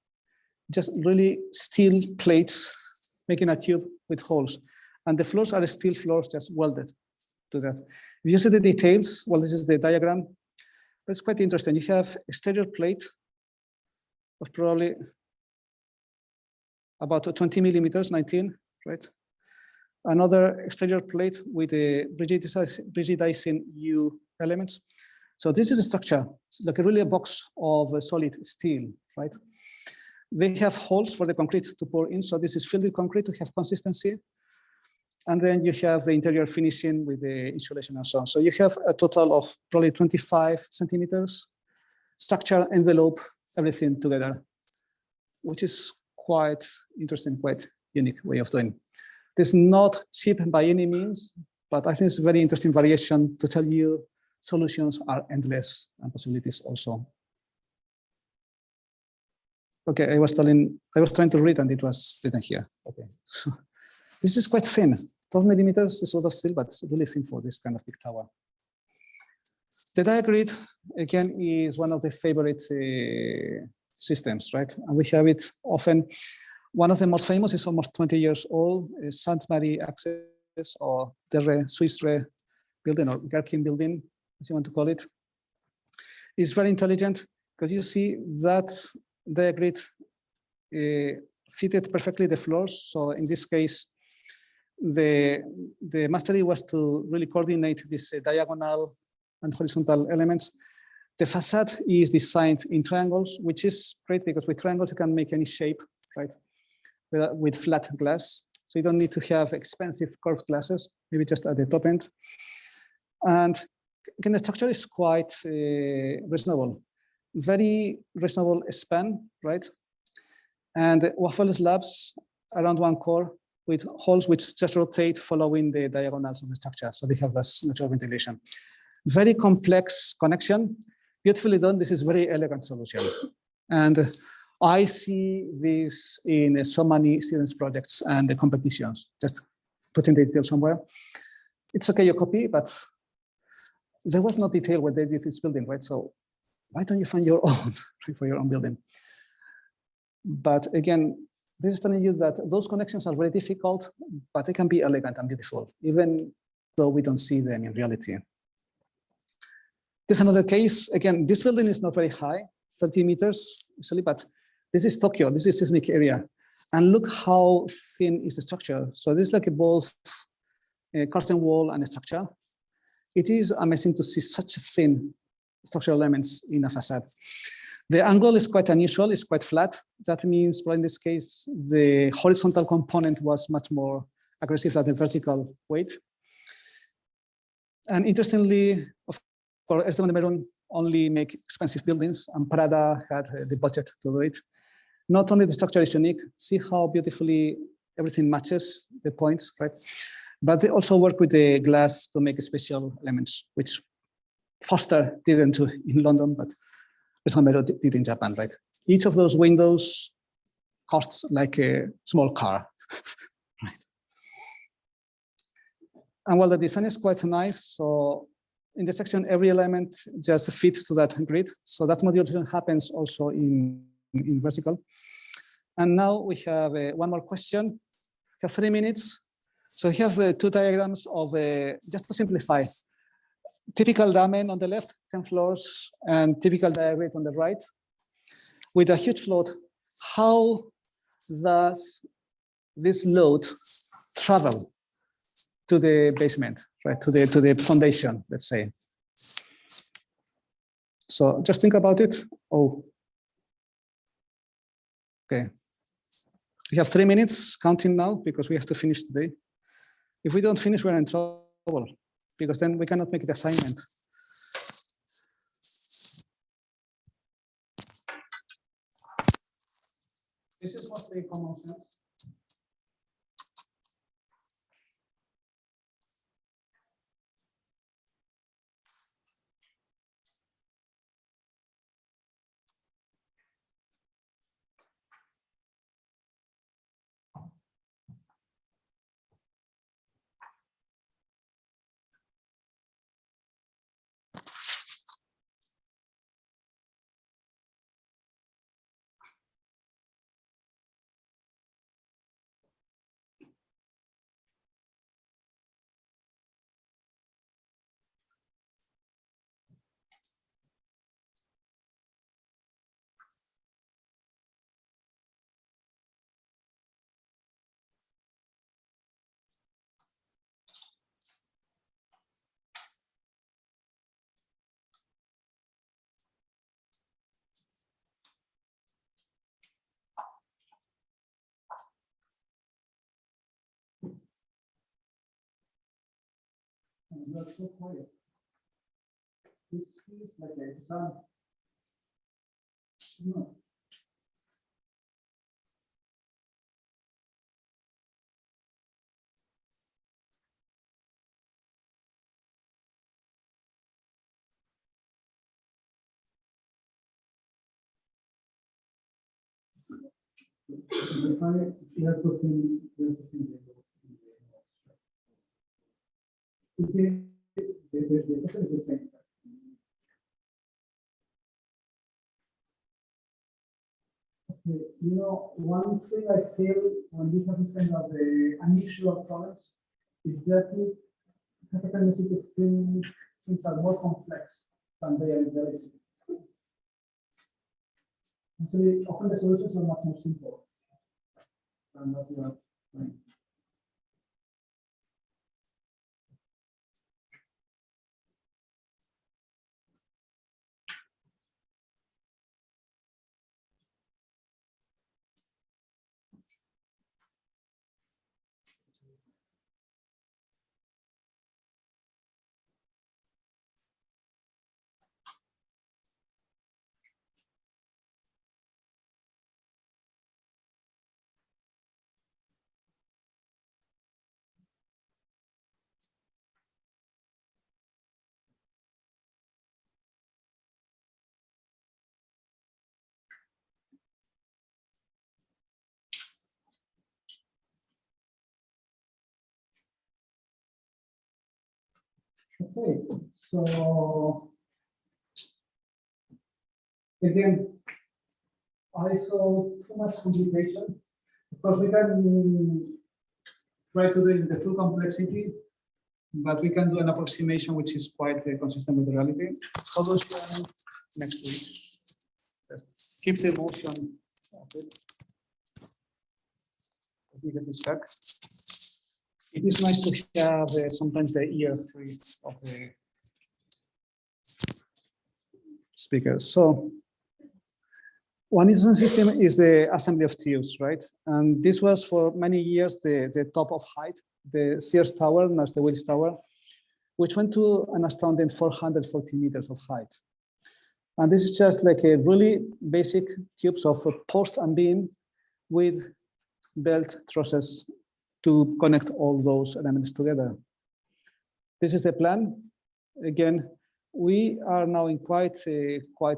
just really steel plates making a tube with holes. And the floors are steel floors just welded to that. If you see the details, well, this is the diagram. That's quite interesting. You have exterior plate of probably about 20 millimeters, 19, right? Another exterior plate with a rigidizing U elements. So this is a structure, it's like really a box of solid steel, right? They have holes for the concrete to pour in. So this is filled with concrete to have consistency. And then you have the interior finishing with the insulation and so on. So you have a total of probably 25 centimeters, structure, envelope, everything together, which is quite interesting, quite unique way of doing. This is not cheap by any means, but I think it's a very interesting variation to tell you solutions are endless and possibilities also. Okay, I was trying to read and it was written here. Okay, so this is quite thin. 12 millimeters is a lot of steel, but it's really thin for this kind of big tower. The diagrid, again, is one of the favorite systems, right? And we have it often. One of the most famous is almost 20 years old, St. Mary Access, or the Swiss building, or Gherkin building, as you want to call it. It's very intelligent because you see that diagrid fitted perfectly the floors. So in this case, the mastery was to really coordinate these diagonal and horizontal elements. The facade is designed in triangles, which is great because with triangles you can make any shape, right? With flat glass. So you don't need to have expensive curved glasses, maybe just at the top end. And again, the structure is quite reasonable, very reasonable span, right? And waffle slabs around one core with holes which just rotate following the diagonals of the structure. So they have this natural ventilation. Very complex connection, beautifully done. This is very elegant solution. And I see this in so many students' projects and the competitions, just putting the detail somewhere. It's okay, you copy, but there was no detail when they did this building, right? So why don't you find your own for your own building? But again, this is telling you that those connections are very difficult, but they can be elegant and beautiful, even though we don't see them in reality. This is another case. Again, this building is not very high, 30 meters easily, but this is Tokyo. This is seismic area. And look how thin is the structure. So this is like both a curtain wall and a structure. It is amazing to see such thin structural elements in a facade. The angle is quite unusual, it's quite flat. That means, well, in this case, the horizontal component was much more aggressive than the vertical weight. And interestingly, of course, Esteban de Mérón only make expensive buildings, and Prada had the budget to do it. Not only the structure is unique, see how beautifully everything matches the points, right? But they also work with the glass to make special elements, which Foster didn't do in London, but Esteban de Mérón did in Japan, right? Each of those windows costs like a small car, right? And while the design is quite nice, so in the section, every element just fits to that grid. So that modulation happens also in vertical. And now we have one more question. We have 3 minutes. So we have two diagrams of, just to simplify, typical ramen on the left, 10 floors, and typical diagrid on the right. With a huge load, how does this load travel to the basement, right? To the foundation, let's say. So just think about it. Oh, okay. We have 3 minutes counting now because we have to finish today. If we don't finish, we're in trouble because then we cannot make the assignment. This is mostly common sense. you are so quiet. This feels like a exam. No. You have put in the same. You know, one thing I feel when we have this kind of unusual products is that we have a tendency to think things are more complex than they are in reality. Actually, often the solutions are much more simple than what we are trying. Okay, so again, I saw too much complication. Of course, we can try to do it in the full complexity, but we can do an approximation which is quite consistent with the reality. Solution next week. Keep the motion of it. Let me get this back. It is nice to have sometimes the ear free of the speaker. So one interesting system is the assembly of tubes, right? And this was for many years the top of height, the Sears Tower, not the Willis Tower, which went to an astounding 440 meters of height. And this is just like a really basic tubes of post and beam with belt trusses to connect all those elements together. This is the plan. Again, we are now in quite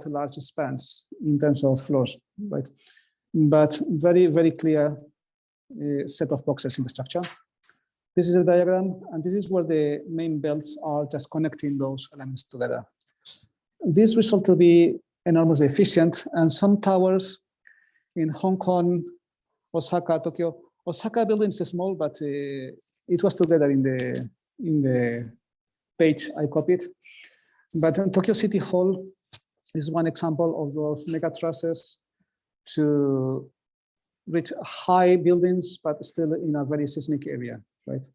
large spans in terms of floors, right? But very, very clear set of boxes in the structure. This is a diagram, and this is where the main belts are just connecting those elements together. This result will be enormously efficient, and some towers in Hong Kong, Osaka, Tokyo. Osaka building is small, but it was together in the page I copied. But in Tokyo City Hall is one example of those mega trusses to reach high buildings, but still in a very seismic area, right?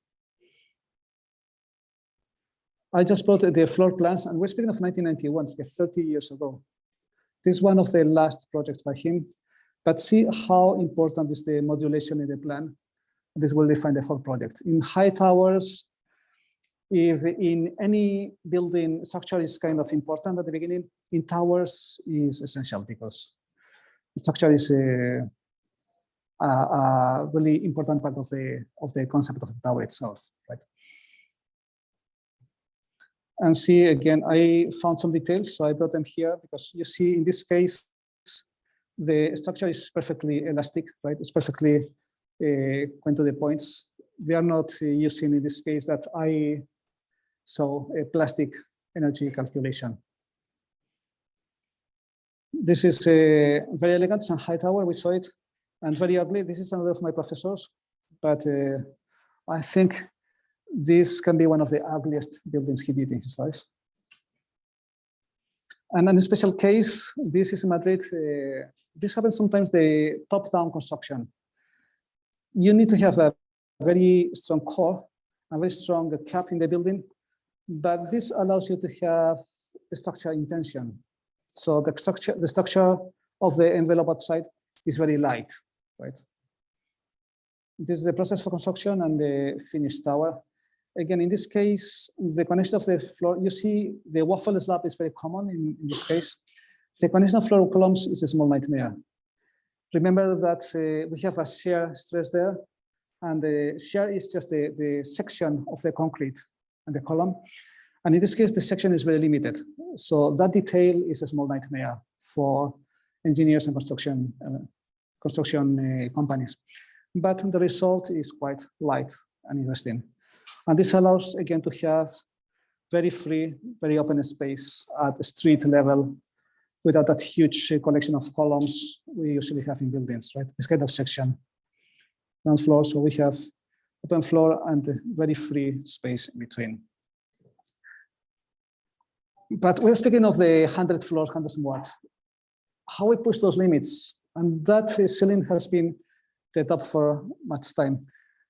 I just brought the floor plans, and we're speaking of 1991, it's 30 years ago. This is one of the last projects by him, but see how important is the modulation in the plan. This will define the whole project. In high towers, if in any building, structure is kind of important at the beginning, in towers is essential because structure is a really important part of the concept of the tower itself, right? And see, again, I found some details, so I brought them here because you see in this case, the structure is perfectly elastic, right? It's perfectly going to the points. They are not using, in this case, that I saw a plastic energy calculation. This is a very elegant and high tower, we saw it, and very ugly. This is another of my professors, but I think this can be one of the ugliest buildings he did in his life. And in a special case, this is in Madrid. This happens sometimes the top-down construction. You need to have a very strong core, a very strong cap in the building, but this allows you to have a structure in tension. So the structure of the envelope outside is very light, right? This is the process for construction and the finished tower. again, in this case, the connection of the floor, you see the waffle slab is very common in this case. The connection of floor columns is a small nightmare. Remember that we have a shear stress there, and the shear is just the section of the concrete and the column. And in this case, the section is very limited. So that detail is a small nightmare for engineers and construction companies. But the result is quite light and interesting. And this allows, again, to have very free, very open space at street level without that huge collection of columns we usually have in buildings, right? This kind of section, ground floor, so we have open floor and very free space in between. But we're speaking of the 100 floors, 100 watt. How we push those limits, and that ceiling has been set up for much time.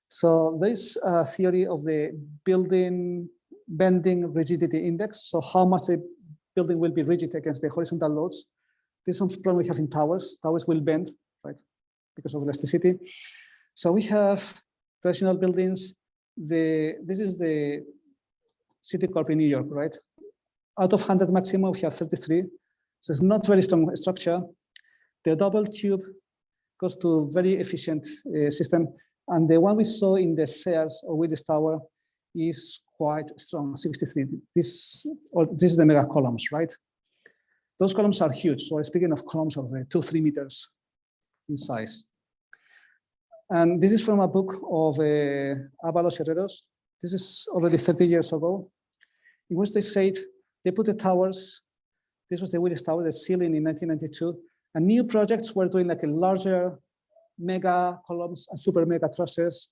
So there's a theory of the building bending rigidity index. So how much the building will be rigid against the horizontal loads. This is some problem we have in towers. Towers will bend, right, because of elasticity. So we have traditional buildings. This is the Citicorp in New York, right? Out of 100 maximum, we have 33. So it's not very strong structure. The double tube goes to very efficient system. And the one we saw in the Sears or Willis Tower is quite strong, 63. This is the mega columns, right? Those columns are huge. So speaking of columns of 2-3 meters in size. And this is from a book of Avalos Herreros. This is already 30 years ago, in which they said they put the towers. This was the Willis Tower, the ceiling in 1992. And new projects were doing like a larger mega columns and super mega trusses.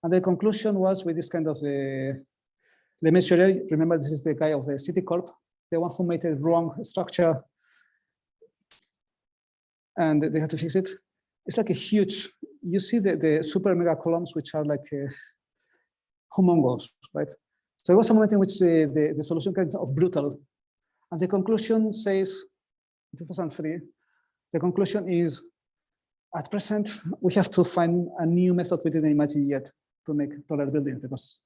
And the conclusion was with this kind of Le Mesurier, remember this is the guy of the Citicorp, the one who made a wrong structure and they had to fix it. It's like a huge, you see the super mega columns, which are like humongous, right? So it was a moment in which the solution kind of brutal. And the conclusion says, in 2003, the conclusion is, at present, we have to find a new method we didn't imagine yet to make taller buildings, because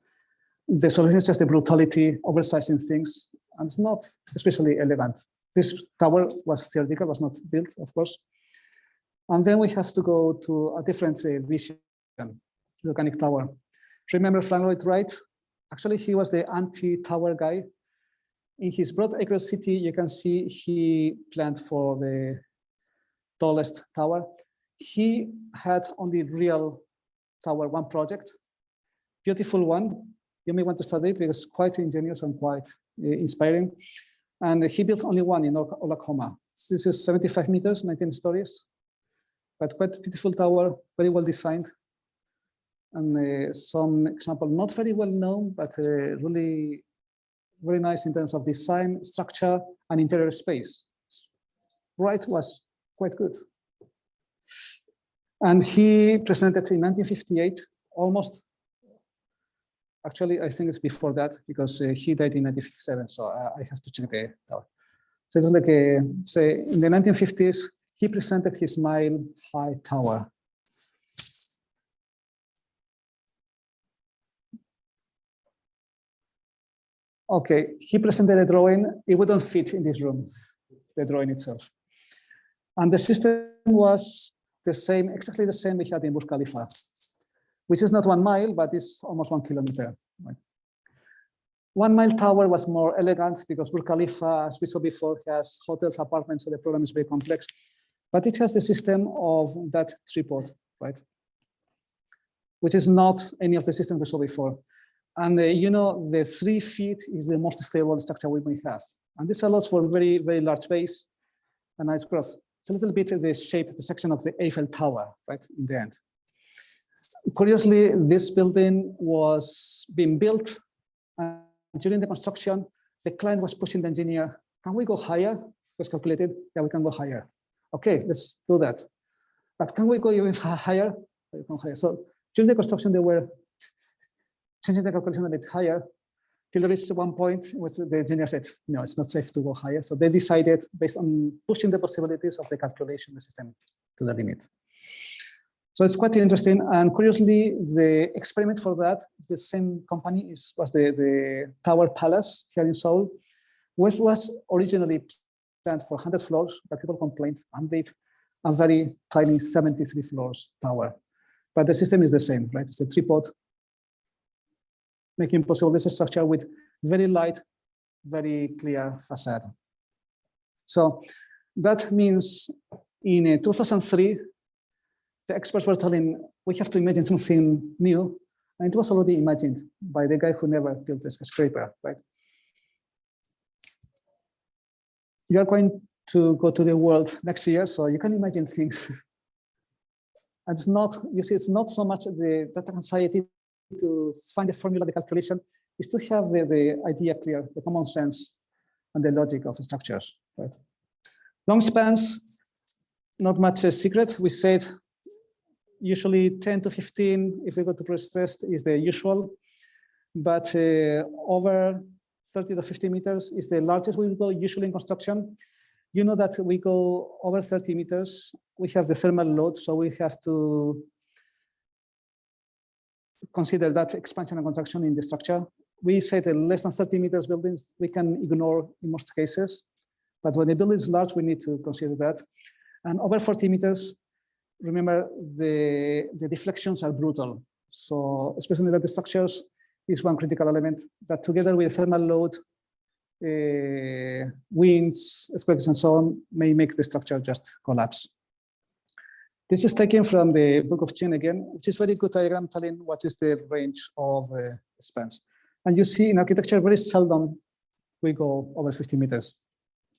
the solution is just the brutality, oversizing things, and it's not especially elegant. This tower was theoretical, was not built, of course. And then we have to go to a different vision, volcanic tower. Remember Frank Lloyd Wright? Actually, he was the anti-tower guy. In his Broad Acres City, you can see he planned for the tallest tower. He had only real tower, one project, beautiful one. You may want to study it because it's quite ingenious and quite inspiring. And he built only one in Oklahoma. This is 75 meters, 19 stories, but quite beautiful tower, very well designed. And some example, not very well known, but really very nice in terms of design, structure, and interior space. Wright was quite good. And he presented in 1958, almost, actually, I think it's before that, because he died in 1957, so I have to check the tower. So it was like, say, in the 1950s, he presented his mile-high tower. Okay, he presented a drawing. It wouldn't fit in this room, the drawing itself. And the system was the same, exactly the same we had in Burj Khalifa, which is not 1 mile, but it's almost 1 kilometer. Right? 1 mile tower was more elegant because Burj Khalifa, as we saw before, has hotels, apartments, so the problem is very complex. But it has the system of that tripod, right? Which is not any of the systems we saw before. And you know, the 3 feet is the most stable structure we may have. And this allows for very, very large base and nice growth. It's a little bit the shape, the section of the Eiffel Tower, right, in the end. Curiously, this building was being built, and during the construction, the client was pushing the engineer, can we go higher? It was calculated, yeah, we can go higher. Okay, let's do that. But can we go even higher? So during the construction, they were changing the calculation a bit higher till they reached one point in which the engineer said, no, it's not safe to go higher. So they decided, based on pushing the possibilities of the calculation, the system to the limit. So it's quite interesting. And curiously, the experiment for that, the same company was the Tower Palace here in Seoul, which was originally planned for 100 floors, but people complained and did a very tiny 73 floors tower. But the system is the same, right? It's a tripod, making possible this structure with very light, very clear facade. So that means in 2003, the experts were telling, we have to imagine something new. And it was already imagined by the guy who never built a skyscraper, right? You are going to go to the world next year, so you can imagine things. And it's not, you see, it's not so much the data anxiety to find the formula, the calculation, is to have the idea clear, the common sense, and the logic of the structures, right? Long spans, not much a secret. We said usually 10 to 15, if we go to pre-stressed, is the usual, but over 30 to 50 meters is the largest we will go usually in construction. You know that we go over 30 meters, we have the thermal load, so we have to consider that expansion and contraction in the structure. We say that less than 30 meters buildings, we can ignore in most cases, but when the building is large, we need to consider that. And over 40 meters, remember the deflections are brutal. So especially that the structures is one critical element that together with thermal load, winds, earthquakes, and so on, may make the structure just collapse. This is taken from the book of Chin again, which is very good diagram telling what is the range of spans. And you see in architecture, very seldom we go over 50 meters.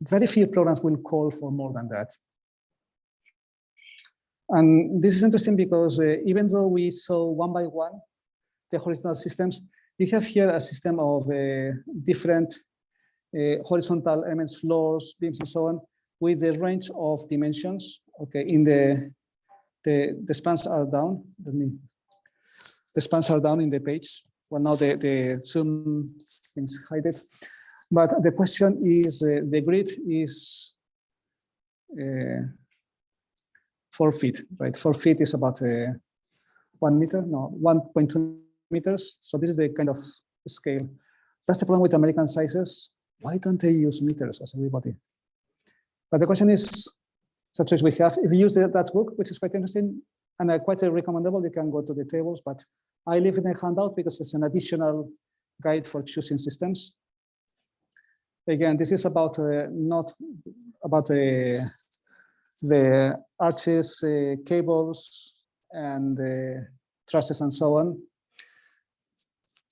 Very few programs will call for more than that. And this is interesting because even though we saw one by one the horizontal systems, we have here a system of different horizontal elements, floors, beams, and so on, with the range of dimensions. Okay, in the spans are down. The spans are down in the page. Well, now the Zoom things hide it. But the question is, the grid is 4 feet, right? 4 feet is about 1 meter, no, 1.2 meters. So this is the kind of scale. That's the problem with American sizes. Why don't they use meters as everybody? But the question is, such as we have, if you use that book, which is quite interesting and quite recommendable, you can go to the tables, but I leave it in a handout because it's an additional guide for choosing systems. Again, this is about not about the arches, cables, and trusses, and so on.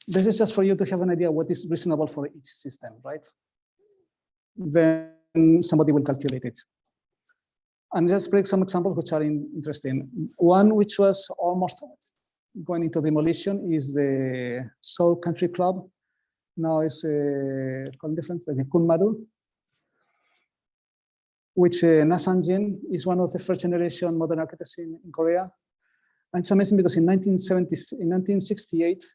This is just for you to have an idea what is reasonable for each system, right? Then somebody will calculate it. And just break some examples which are interesting. One which was almost going into demolition is the Seoul Country Club. Now it's called different, like the Kunmaru, which Nasanjin is one of the first generation modern architects in Korea. And it's amazing because in 1968,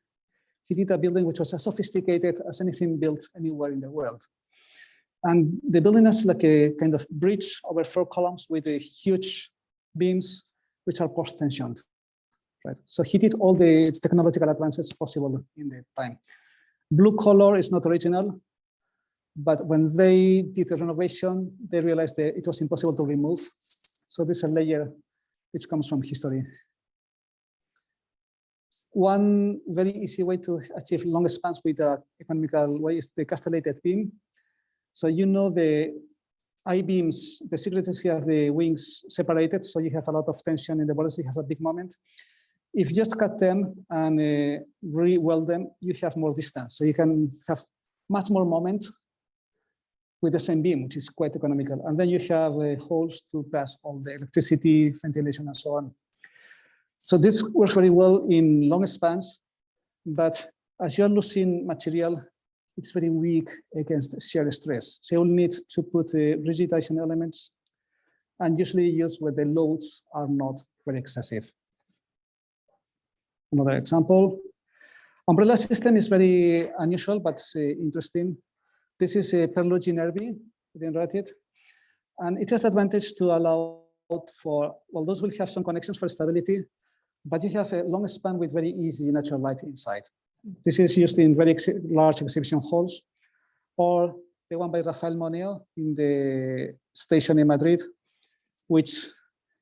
he did a building which was as sophisticated as anything built anywhere in the world. And the building has like a kind of bridge over 4 columns with a huge beams, which are post-tensioned, right? So he did all the technological advances possible in the time. Blue color is not original, but when they did the renovation, they realized that it was impossible to remove. So this is a layer which comes from history. One very easy way to achieve long spans with an economical way is the castellated beam. So you know the I-beams, the secret is you have the wings separated, so you have a lot of tension in the borders, you have a big moment. If you just cut them and re-weld them, you have more distance. So you can have much more moment with the same beam, which is quite economical. And then you have holes to pass all the electricity, ventilation, and so on. So this works very well in long spans, but as you're losing material, it's very weak against shear stress. So you'll need to put rigidizing elements and usually use where the loads are not very excessive. Another example, umbrella system is very unusual, but interesting. This is a Perlugi Nervi, we didn't write it. And it has the advantage to allow for, well, those will have some connections for stability, but you have a long span with very easy natural light inside. This is used in very large exhibition halls, or the one by Rafael Moneo in the station in Madrid, which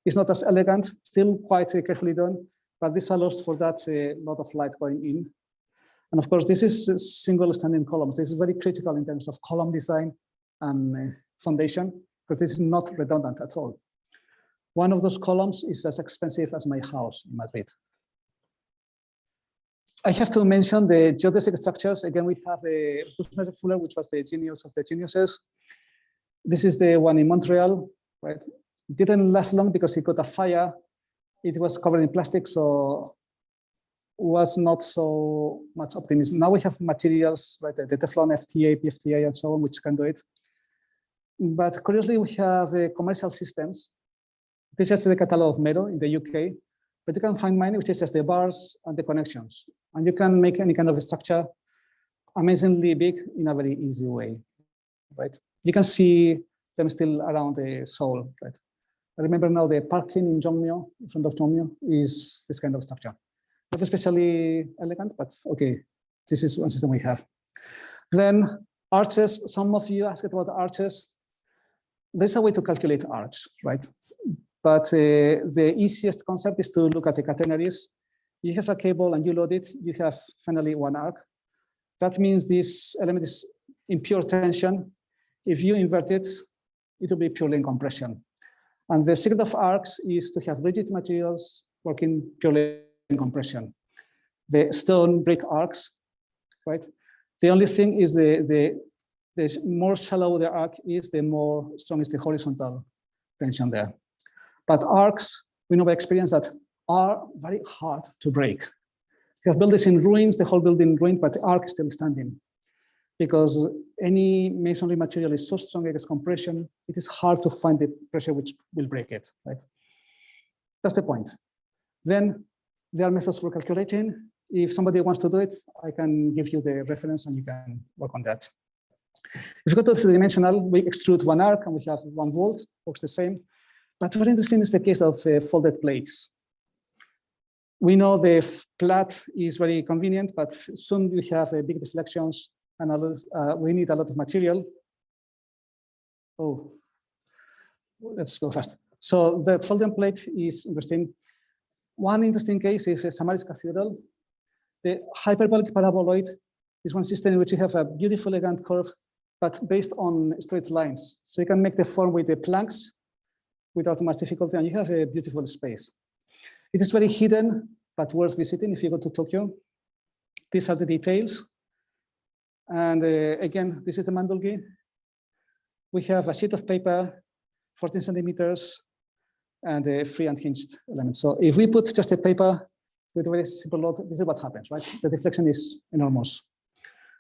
is not as elegant, still quite carefully done, but this allows for that lot of light going in. And of course, this is single standing columns. This is very critical in terms of column design and foundation, because this is not redundant at all. One of those columns is as expensive as my house in Madrid. I have to mention the geodesic structures. Again, we have a Buchner Fuller, which was the genius of the geniuses. This is the one in Montreal, right? It didn't last long because it got a fire. It was covered in plastic, so was not so much optimism. Now we have materials like the Teflon, FTA, PFTA, and so on, which can do it. But curiously, we have commercial systems. This is the catalog of Mero in the UK, but you can find mine, which is just the bars and the connections. And you can make any kind of a structure amazingly big in a very easy way, right? You can see them still around the Seoul, right? I remember now the parking in Jongmyo, in front of Jongmyo, is this kind of structure. Not especially elegant, but okay, this is one system we have. Then arches, some of you asked about arches. There's a way to calculate arch, right? But the easiest concept is to look at the catenaries. You have a cable and you load it, you have finally one arc. That means this element is in pure tension. If you invert it, it will be purely in compression. And the secret of arcs is to have rigid materials working purely in compression. The stone brick arcs, right? The only thing is the more shallow the arc is, the more strong is the horizontal tension there. But arcs, we know by experience that are very hard to break. You have buildings in ruins, the whole building ruined, but the arc is still standing. Because any masonry material is so strong against compression, it is hard to find the pressure which will break it, right? That's the point. Then there are methods for calculating. If somebody wants to do it, I can give you the reference and you can work on that. If you go to three-dimensional, we extrude one arc and we have 1 volt, works the same. But very interesting is the case of folded plates. We know the flat is very convenient, but soon we have big deflections and we need a lot of material. Oh, let's go fast. So the folded plate is interesting. One interesting case is Samaris Cathedral. The hyperbolic paraboloid is one system in which you have a beautiful, elegant curve, but based on straight lines. So you can make the form with the planks without much difficulty, and you have a beautiful space. It is very hidden, but worth visiting if you go to Tokyo. These are the details. And again, this is the Mandolgi. We have a sheet of paper, 14 centimeters, and a free unhinged element. So if we put just a paper with a very simple load, this is what happens, right? The deflection is enormous.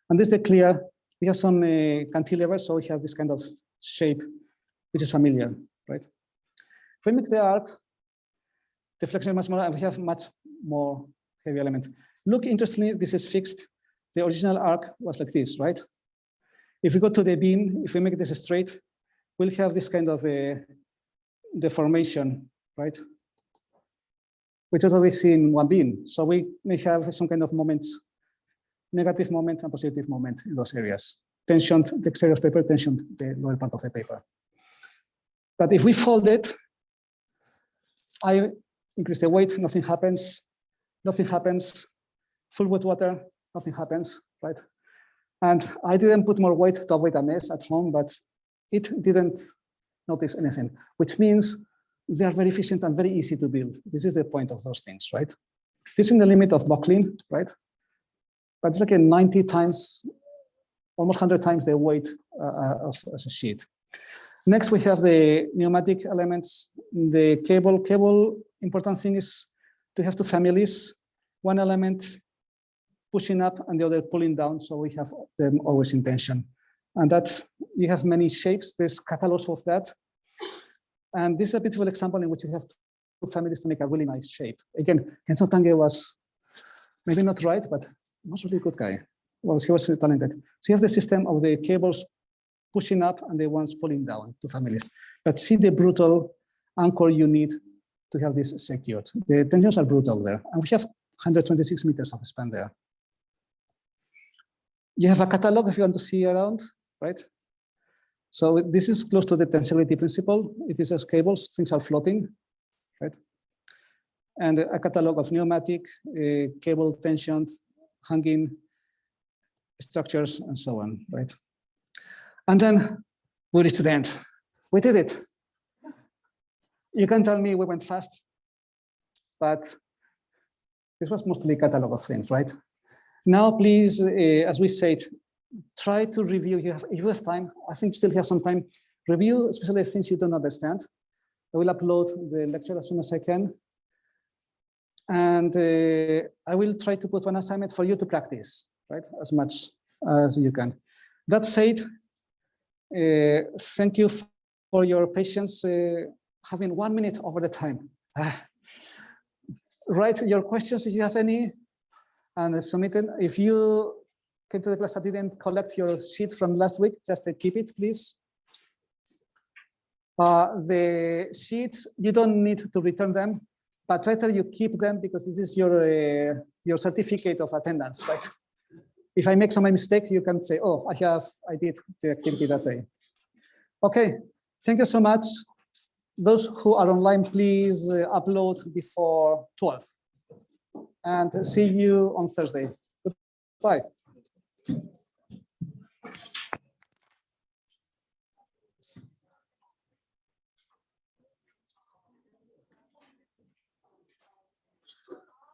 And this is clear. We have some cantilevers, so we have this kind of shape, which is familiar, right? If we make the arc, deflection is much more, and we have much more heavy element. Look, interestingly, this is fixed. The original arc was like this, right? If we go to the beam, if we make this straight, we'll have this kind of a deformation, right? Which is always seen in one beam. So we may have some kind of moments, negative moment and positive moment in those areas. Tensioned the exterior of paper, tensioned the lower part of the paper. But if we fold it, I increase the weight, nothing happens. Nothing happens. Full with water, nothing happens, right? And I didn't put more weight to avoid a mess at home, but it didn't notice anything, which means they are very efficient and very easy to build. This is the point of those things, right? This is in the limit of buckling, right? But it's like a 90 times, almost 100 times the weight of a sheet. Next, we have the pneumatic elements. The cable, important thing is to have two families, one element pushing up and the other pulling down, so we have them always in tension. And that, you have many shapes, there's catalogs of that. And this is a beautiful example in which you have two families to make a really nice shape. Again, Kenzo Tange was maybe not right, but was a really good guy. Well, he was talented. So you have the system of the cables pushing up and the ones pulling down, two families. But see the brutal anchor you need to have this secured. The tensions are brutal there, and we have 126 meters of span there. You have a catalog if you want to see around, right? So this is close to the tensegrity principle. It is as cables, things are floating, right? And a catalog of pneumatic, cable tensioned, hanging structures, and so on, right? And then we reached the end. We did it. You can tell me we went fast, but this was mostly a catalog of things, right? Now, please, as we said, try to review. If you have time, I think still have some time. Review, especially things you don't understand. I will upload the lecture as soon as I can. And I will try to put one assignment for you to practice, right? As much as you can. That said, thank you for your patience, having 1 minute over the time. Write your questions if you have any, and submit it. If you came to the class that didn't collect your sheet from last week, just keep it, please. The sheets, you don't need to return them, but better you keep them because this is your certificate of attendance, right? If I make some mistake, you can say, oh, I did the activity that day. Okay, thank you so much. Those who are online, please upload before 12. And see you on Thursday. Goodbye.